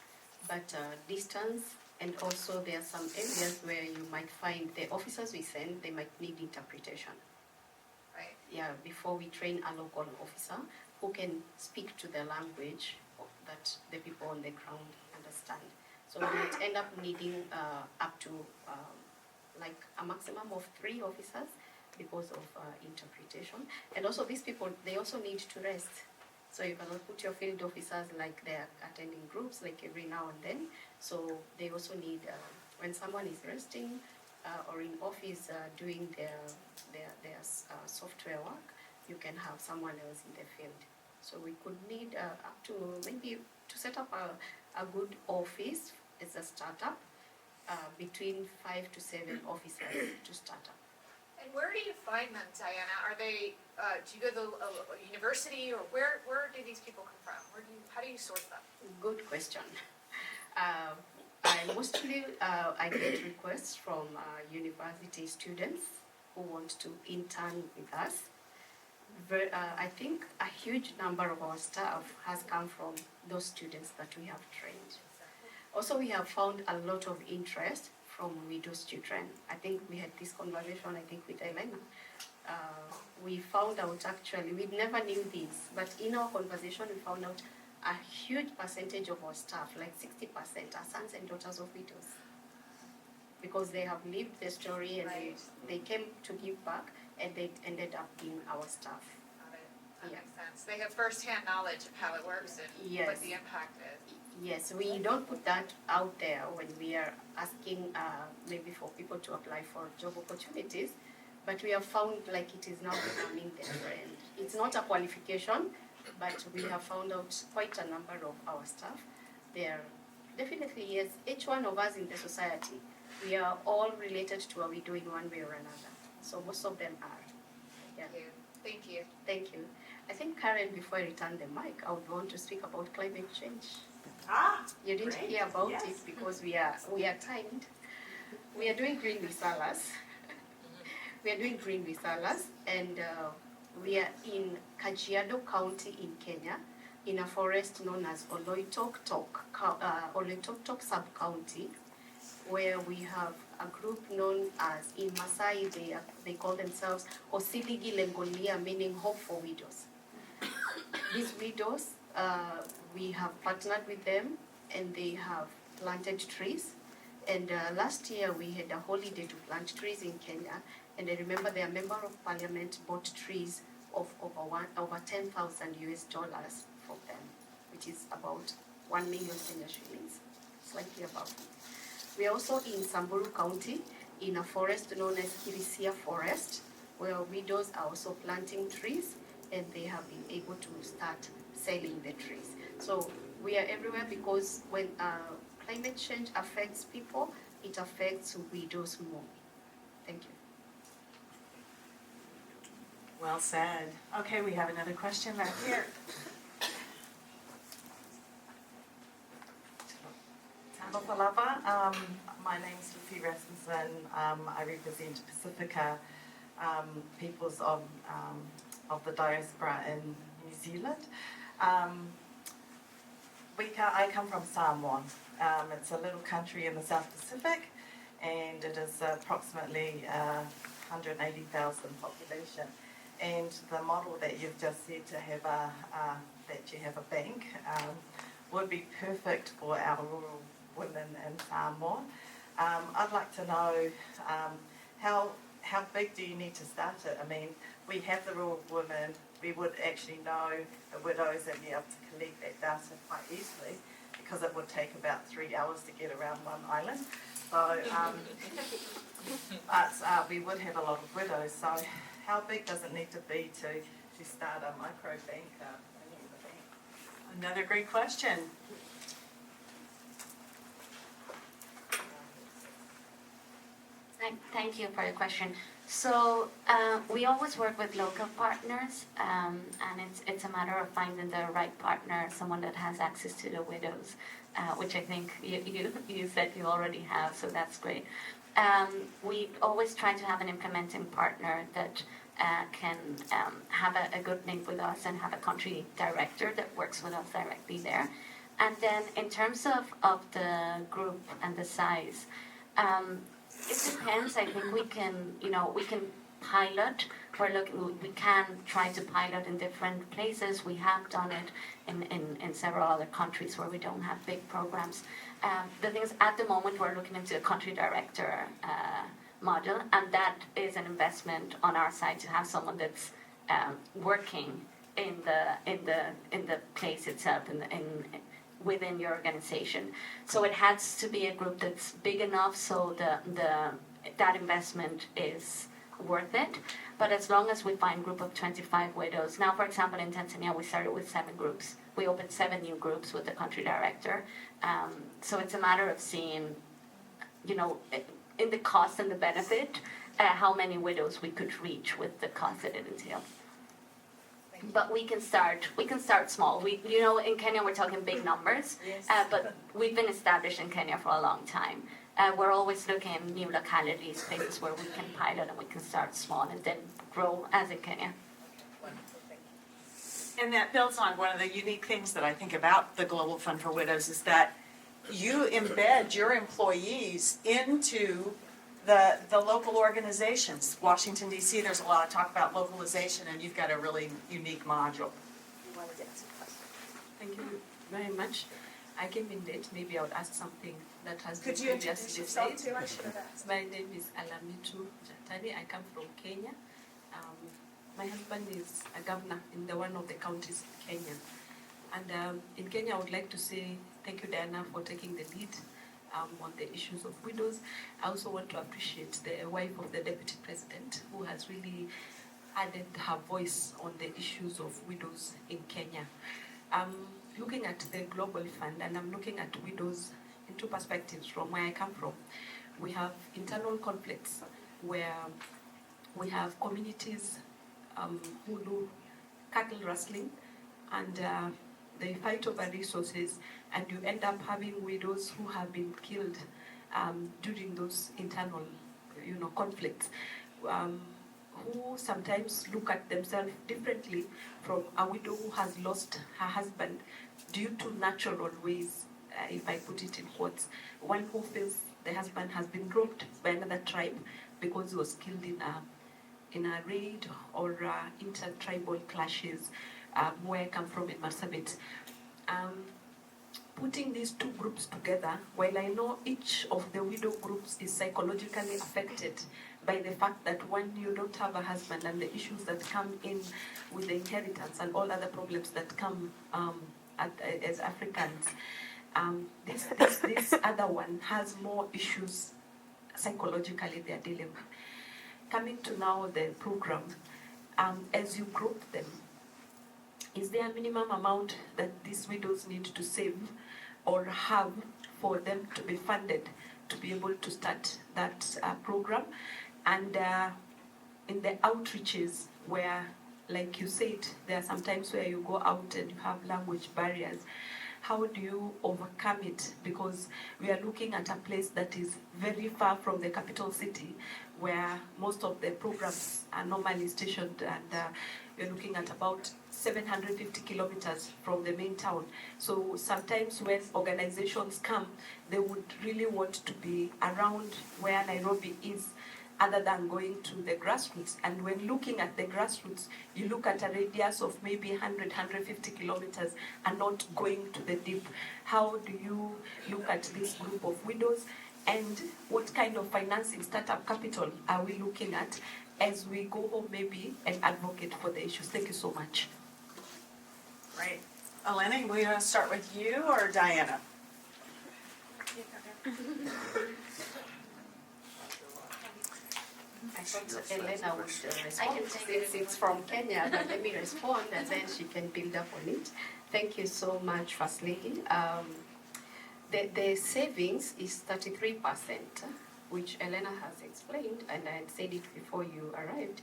but distance, and also there are some areas where you might find the officers we send, they might need interpretation. Right. Yeah, before we train a local officer who can speak to the language that the people on the ground understand. So we might end up needing up to like a maximum of 3 officers because of interpretation. And also these people, they also need to rest. So you cannot put your field officers like they're attending groups like every now and then. So they also need, when someone is resting or in office doing their software work, you can have someone else in the field. So we could need up to maybe to set up a good office as a startup. between 5 to 7 officers to start up. And where do you find them, Diana? Are they, do you go to a university, or where do these people come from? How do you source them? Good question. I get requests from university students who want to intern with us. I think a huge number of our staff has come from those students that we have trained. Also, we have found a lot of interest from widows' children. I think we had this conversation, with Elena. We found out actually, we never knew this, but in our conversation we found out a huge percentage of our staff, like 60%, are sons and daughters of widows. Because they have lived the story and they came to give back and they ended up being our staff. Got it. That makes sense. They have first-hand knowledge of how it works and what the impact is. Yes, we don't put that out there when we are asking maybe for people to apply for job opportunities, but we have found like it is now becoming the trend. It's not a qualification, but we have found out quite a number of our staff. They are definitely, yes, each one of us in the society, we are all related to a widow in one way or another. So most of them are. Yeah. Thank you. Thank you. I think, Karen, before I return the mic, I would want to speak about climate change. You didn't great. hear about Yes. it because we are timed. We are doing green resalas. We are doing green resalas, and we are in Kajiado County in Kenya, in a forest known as Oloitoktok sub-county, where we have a group known as, in Masai, they call themselves Osiligi Lengolia, meaning hope for widows. These widows, we have partnered with them, and they have planted trees. And last year we had a holiday to plant trees in Kenya, and I remember their member of parliament bought trees of over 10,000 US dollars for them, which is about 1 million Kenya shillings, slightly above. We are also in Samburu County, in a forest known as Kirisia Forest, where widows are also planting trees, and they have been able to start selling the trees. So we are everywhere because when climate change affects people, it affects widows more. Thank you. Well said. Okay, we have another question back here. Talofa, my name's Lucy Rasmussen. I represent Pacifica peoples of the diaspora in New Zealand. I come from Samoa. It's a little country in the South Pacific, and it is approximately 180,000 population. And the model that you've just said to have that you have a bank would be perfect for our rural women in Samoa. I'd like to know how big do you need to start it? I mean, we have the rural women. We would actually know the widows and be able to collect that data quite easily, because it would take about 3 hours to get around one island. So, but we would have a lot of widows. So, how big does it need to be to start a micro bank? Another great question. Thank you for your question. So we always work with local partners, and it's a matter of finding the right partner, someone that has access to the widows, which I think you said you already have, so that's great. We always try to have an implementing partner that can have a good link with us and have a country director that works with us directly there. And then in terms of the group and the size, it depends. I think we can pilot. We can try to pilot in different places. We have done it in several other countries where we don't have big programs. The thing is, at the moment, we're looking into a country director model, and that is an investment on our side to have someone that's working in the place itself, within your organization. So it has to be a group that's big enough so that investment is worth it. But as long as we find a group of 25 widows, now for example in Tanzania we started with 7 groups. We opened 7 new groups with the country director. So it's a matter of seeing in the cost and the benefit, how many widows we could reach with the cost that it entails. But we can start small. In Kenya we're talking big numbers, but we've been established in Kenya for a long time. We're always looking at new localities, places where we can pilot and we can start small and then grow as in Kenya. And that builds on one of the unique things that I think about the Global Fund for Widows is that you embed your employees into the local organizations. Washington, D.C., there's a lot of talk about localization, and you've got a really unique module. Thank you very much. I came in late. Maybe I would ask something that has Could been you introduce previously yourself said. too? I should have asked. My name is Alamitu Jatani. I come from Kenya. My husband is a governor in one of the counties in Kenya. And in Kenya, I would like to say thank you, Diana, for taking the lead on the issues of widows. I also want to appreciate the wife of the Deputy President, who has really added her voice on the issues of widows in Kenya. I'm looking at the Global Fund, and I'm looking at widows in two perspectives from where I come from. We have internal conflicts where we have communities who do cattle rustling, and they fight over resources, and you end up having widows who have been killed during those internal, conflicts, who sometimes look at themselves differently from a widow who has lost her husband due to natural ways, if I put it in quotes. One who feels the husband has been groped by another tribe because he was killed in a raid or inter-tribal clashes, where I come from in Marsabit. Putting these two groups together, while I know each of the widow groups is psychologically affected by the fact that when you don't have a husband and the issues that come in with the inheritance and all other problems that come as Africans, this other one has more issues psychologically they're dealing with. Coming to now the program, as you group them, is there a minimum amount that these widows need to save or have for them to be funded to be able to start that program? And in the outreaches where, like you said, there are some times where you go out and you have language barriers, how do you overcome it? Because we are looking at a place that is very far from the capital city, where most of the programs are normally stationed, and we're looking at about 750 kilometers from the main town. So sometimes when organizations come, they would really want to be around where Nairobi is, other than going to the grassroots. And when looking at the grassroots, you look at a radius of maybe 100, 150 kilometers and not going to the deep. How do you look at this group of widows? And what kind of financing, startup capital are we looking at as we go home maybe and advocate for the issues? Thank you so much. Right. Elena, we want to start with you or Diana? I thought Elena would respond since it's from Kenya, but let me respond and then she can build up on it. Thank you so much, First Lady. The savings is 33%, which Elena has explained, and I had said it before you arrived.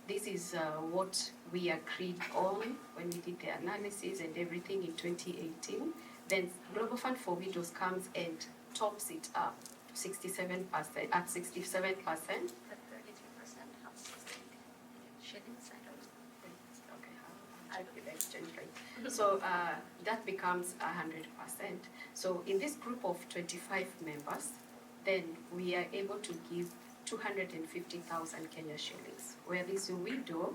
This is what we agreed on when we did the analysis and everything in 2018. Then Global Fund for Widows comes and tops it up 67%, at 67%. So that becomes 100%. So in this group of 25 members, then we are able to give 250,000 Kenya shillings, where this widow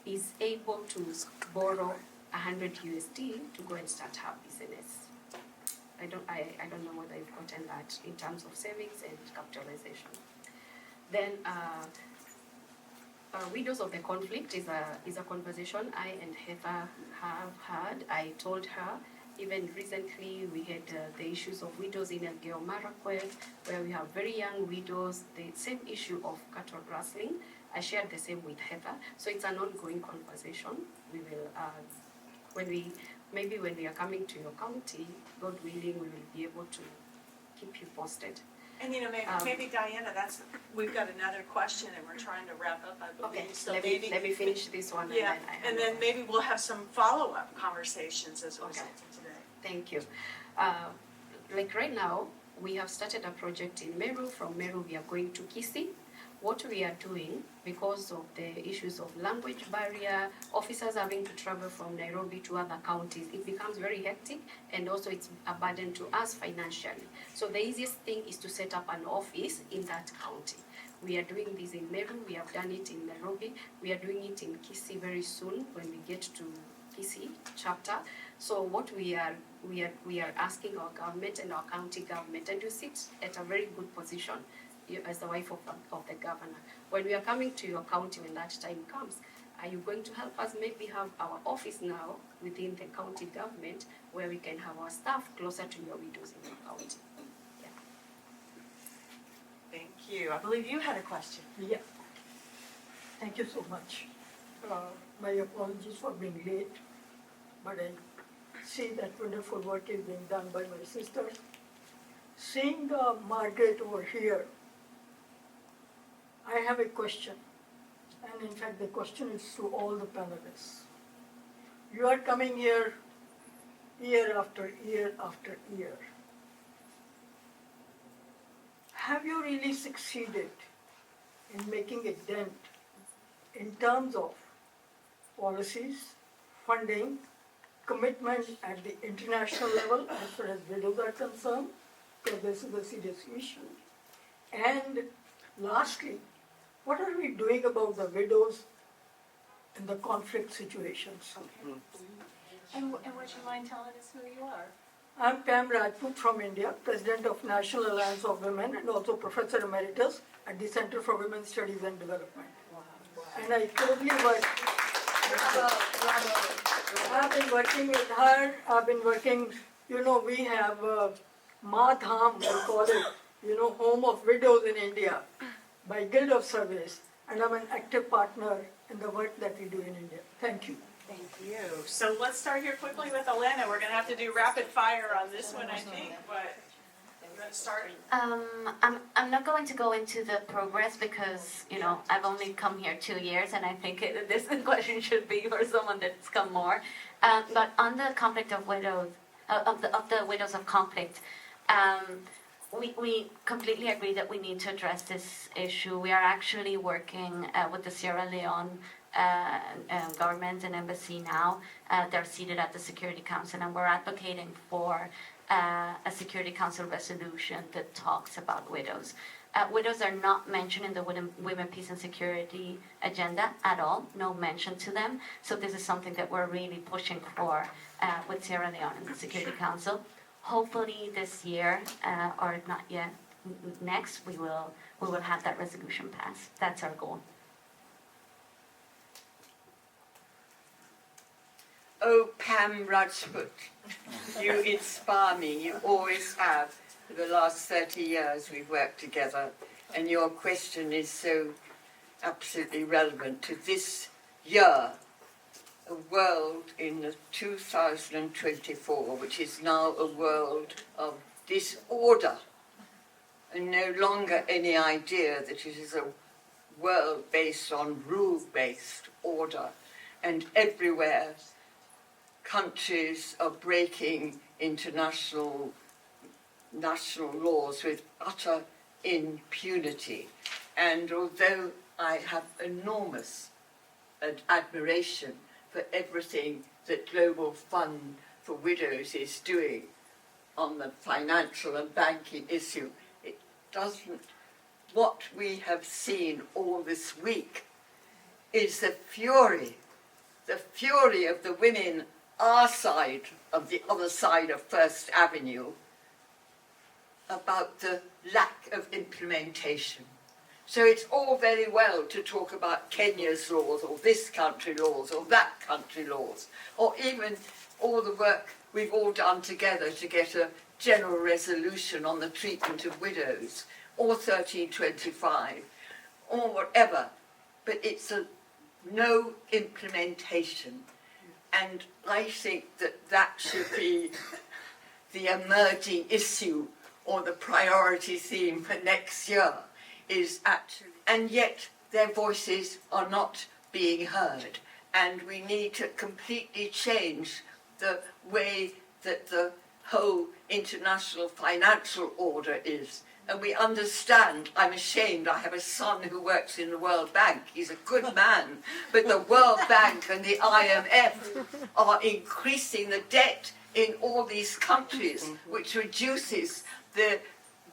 is able to borrow 100 USD to go and start her business. I don't know whether you've gotten that in terms of savings and capitalization. Then Widows of the Conflict is a conversation I and Heather have had. I told her, even recently we had the issues of widows in Elgeyo Marakwet, where we have very young widows, the same issue of cattle rustling. I shared the same with Heather. So it's an ongoing conversation. We will, when we are coming to your county, God willing, we will be able to keep you posted. And maybe Diana, we've got another question and we're trying to wrap up, I believe. Okay, So let me finish this one. Yeah, and and then maybe we'll have some follow-up conversations as a result of today. Thank you. Like right now, we have started a project in Meru. From Meru, we are going to Kisii. What we are doing, because of the issues of language barrier, officers having to travel from Nairobi to other counties, it becomes very hectic, and also it's a burden to us financially. So the easiest thing is to set up an office in that county. We are doing this in Meru, we have done it in Nairobi, we are doing it in Kisii very soon when we get to Kisii chapter. So what we are asking our government and our county government, and you sit at a very good position as the wife of the governor. When we are coming to your county when that time comes, are you going to help us maybe have our office now within the county government where we can have our staff closer to your widows in your county? Yeah. Thank you. I believe you had a question. Yeah. Thank you so much. My apologies for being late, but I see that wonderful work is being done by my sister. Seeing Margaret over here, I have a question, and in fact the question is to all the panelists. You are coming here year after year after year. Have you really succeeded in making a dent in terms of policies, funding, commitment at the international level as far as widows are concerned, because this is a serious issue? And lastly, what are we doing about the widows in the conflict situations? And would you mind telling us who you are? I'm Pam Rajput from India, President of National Alliance of Women and also Professor Emeritus at the Center for Women's Studies and Development. And I totally work. I've been working with her. I've been working, we have Madham, we call it, Home of Widows in India by Guild of Service. And I'm an active partner in the work that we do in India. Thank you. Thank you. So let's start here quickly with Elena. We're going to have to do rapid fire on this one, I think, but we're going to start. I'm not going to go into the progress because, I've only come here 2 years, and I think this question should be for someone that's come more. But on the conflict of widows, of the widows of conflict, we completely agree that we need to address this issue. We are actually working with the Sierra Leone government and embassy now. They're seated at the Security Council, and we're advocating for a Security Council resolution that talks about widows. Widows are not mentioned in the Women, Peace and Security agenda at all, no mention to them. So this is something that we're really pushing for with Sierra Leone and the Security Council. Hopefully this year, or if not yet, next, we will have that resolution passed. That's our goal. Oh, Pam Rajput, you inspire me. You always have. For the last 30 years we've worked together, and your question is so absolutely relevant to this year, a world in 2024, which is now a world of disorder, and no longer any idea that it is a world based on rule-based order, and everywhere countries are breaking national laws with utter impunity. And although I have enormous admiration for everything that Global Fund for Widows is doing on the financial and banking issue, it doesn't. What we have seen all this week is the fury of the women our side of the other side of First Avenue about the lack of implementation. So it's all very well to talk about Kenya's laws or this country laws or that country laws, or even all the work we've all done together to get a general resolution on the treatment of widows, or 1325, or whatever, but it's no implementation. And I think that should be the emerging issue or the priority theme for next year is actually, and yet their voices are not being heard. And we need to completely change the way that the whole international financial order is. And we understand, I'm ashamed, I have a son who works in the World Bank. He's a good man. But the World Bank and the IMF are increasing the debt in all these countries, which reduces the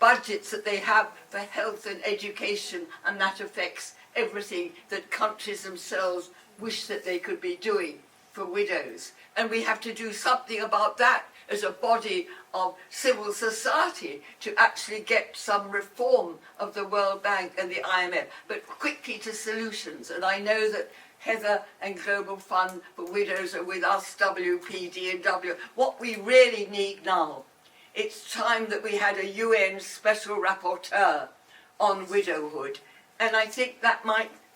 budgets that they have for health and education, and that affects everything that countries themselves wish that they could be doing for widows. And we have to do something about that as a body of civil society to actually get some reform of the World Bank and the IMF. But quickly to solutions, and I know that Heather and Global Fund for Widows are with us, WPD and W. What we really need now, it's time that we had a UN Special Rapporteur on widowhood. And I think that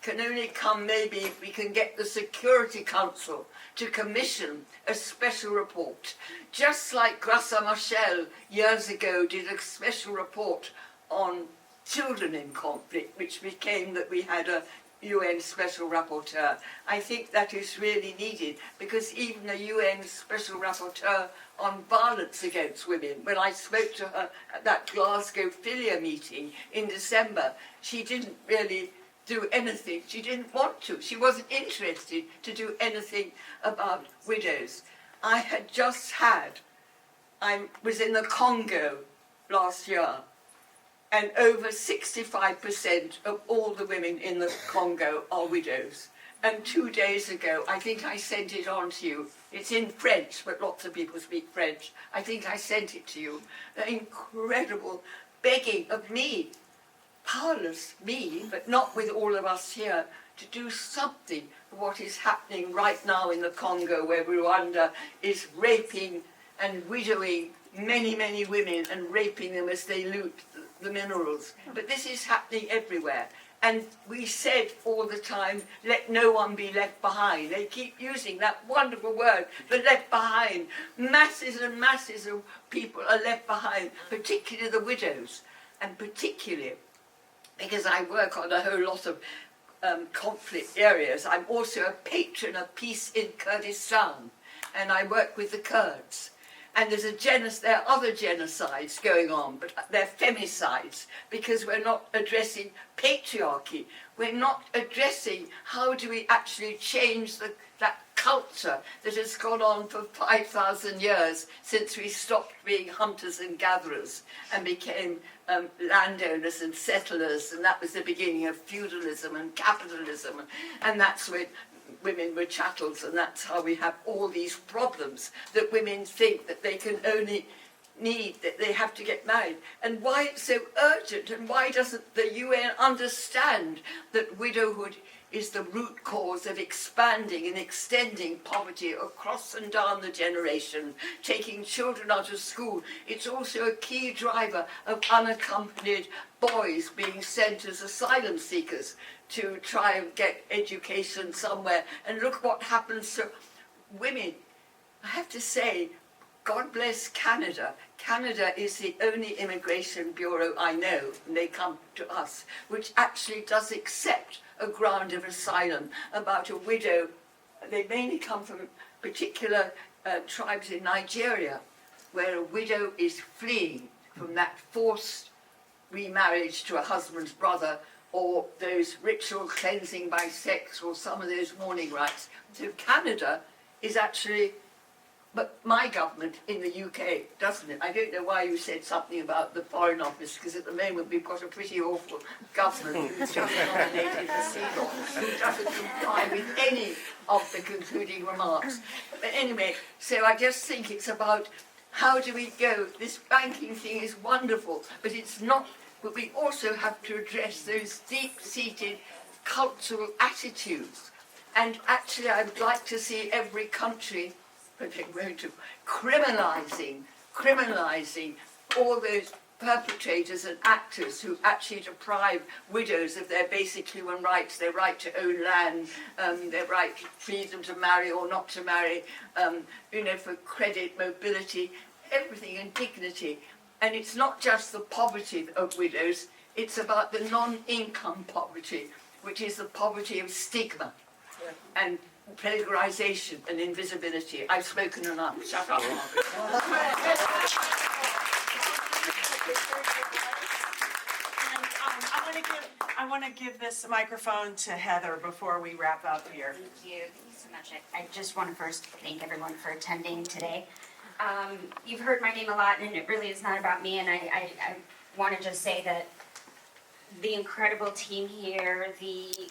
can only come maybe if we can get the Security Council to commission a special report. Just like Grassa Machel years ago did a special report on children in conflict, which became that we had a UN Special Rapporteur. I think that is really needed, because even a UN Special Rapporteur on violence against women, when I spoke to her at that Glasgow Filia meeting in December, she didn't really do anything. She didn't want to. She wasn't interested to do anything about widows. I was in the Congo last year, and over 65% of all the women in the Congo are widows. And 2 days ago, I think I sent it on to you. It's in French, but lots of people speak French. I think I sent it to you. The incredible begging of me, powerless me, but not with all of us here, to do something for what is happening right now in the Congo, where Rwanda is raping and widowing many, many women and raping them as they loot the minerals. But this is happening everywhere. And we said all the time, let no one be left behind. They keep using that wonderful word, the left behind. Masses and masses of people are left behind, particularly the widows. And particularly, because I work on a whole lot of conflict areas, I'm also a patron of peace in Kurdistan, and I work with the Kurds. And there are other genocides going on, but they're femicides, because we're not addressing patriarchy. We're not addressing how do we actually change that culture that has gone on for 5,000 years since we stopped being hunters and gatherers and became landowners and settlers, and that was the beginning of feudalism and capitalism, and that's when women were chattels, and that's how we have all these problems, that women think that they can only that they have to get married. And why it's so urgent, and why doesn't the UN understand that widowhood is the root cause of expanding and extending poverty across and down the generation, taking children out of school. It's also a key driver of unaccompanied boys being sent as asylum seekers to try and get education somewhere. And look what happens to women. I have to say, God bless Canada. Canada is the only immigration bureau I know, and they come to us, which actually does accept a ground of asylum about a widow. They mainly come from particular tribes in Nigeria, where a widow is fleeing from that forced remarriage to a husband's brother, or those ritual cleansing by sex, or some of those mourning rites. So Canada is actually, but my government in the UK doesn't it? I don't know why you said something about the Foreign Office, because at the moment we've got a pretty awful government who's just nominated the Sea-Law, who doesn't comply with any of the concluding remarks. But anyway, so I just think it's about how do we go? This banking thing is wonderful, but it's not. But we also have to address those deep-seated cultural attitudes. And actually, I'd like to see every country criminalising all those perpetrators and actors who actually deprive widows of their basic human rights, their right to own land, their right to freedom to marry or not to marry, for credit, mobility, everything, and dignity. And it's not just the poverty of widows, it's about the non-income poverty, which is the poverty of stigma and plagiarization and invisibility. I've spoken enough. Shut up, Margaret. I want to give this microphone to Heather before we wrap up here. Thank you so much. I just want to first thank everyone for attending today. You've heard my name a lot, and it really is not about me, and I want to just say that the incredible team here, the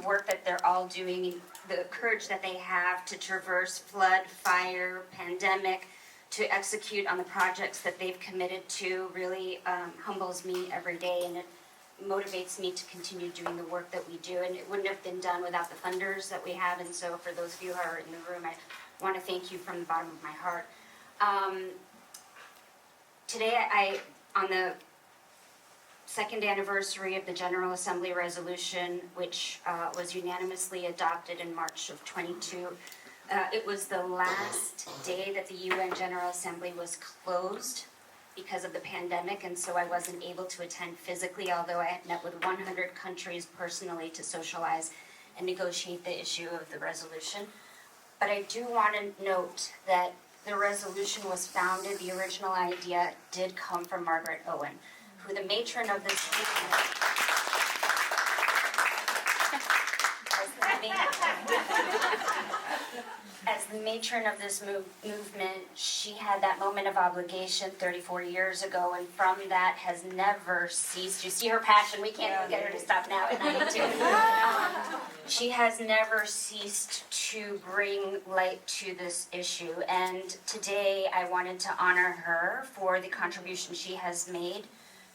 work that they're all doing, the courage that they have to traverse flood, fire, pandemic, to execute on the projects that they've committed to really humbles me every day, and it motivates me to continue doing the work that we do. And it wouldn't have been done without the funders that we have. And so for those of you who are in the room, I want to thank you from the bottom of my heart. Today, on the second anniversary of the General Assembly resolution, which was unanimously adopted in March of 22, it was the last day that the UN General Assembly was closed because of the pandemic, and so I wasn't able to attend physically, although I had met with 100 countries personally to socialize and negotiate the issue of the resolution. But I do want to note that the resolution was founded, the original idea did come from Margaret Owen, who the matron of this movement, as the matron of this movement, she had that moment of obligation 34 years ago, and from that has never ceased. You see her passion. We can't even get her to stop now at 92. She has never ceased to bring light to this issue, and today I wanted to honor her for the contribution she has made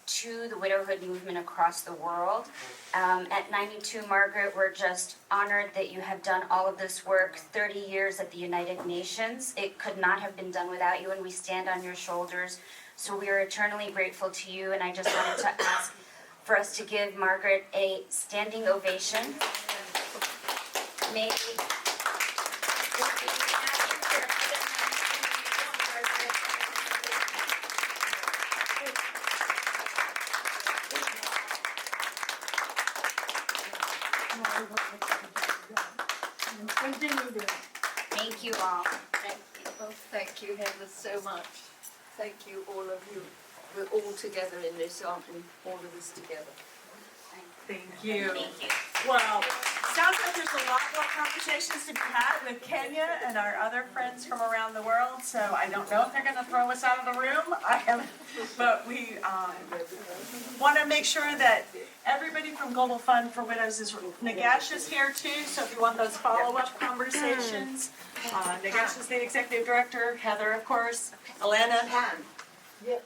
to the widowhood movement across the world. At 92, Margaret, we're just honored that you have done all of this work, 30 years at the United Nations. It could not have been done without you, and we stand on your shoulders. So we are eternally grateful to you, and I just wanted to ask for us to give Margaret a standing ovation. May Continue there. Thank you all. Well, thank you, Heather, so much. Thank you, all of you. We're all together in this, aren't we? All of us together. Thank you. Thank you. Well, sounds like there's a lot more conversations to be had with Kenya and our other friends from around the world. So I don't know if they're going to throw us out of the room. But we want to make sure that everybody from Global Fund for Widows is. Nagesh is here too. So if you want those follow-up conversations, Nagesh is the executive director. Heather, of course. Elena. Yes.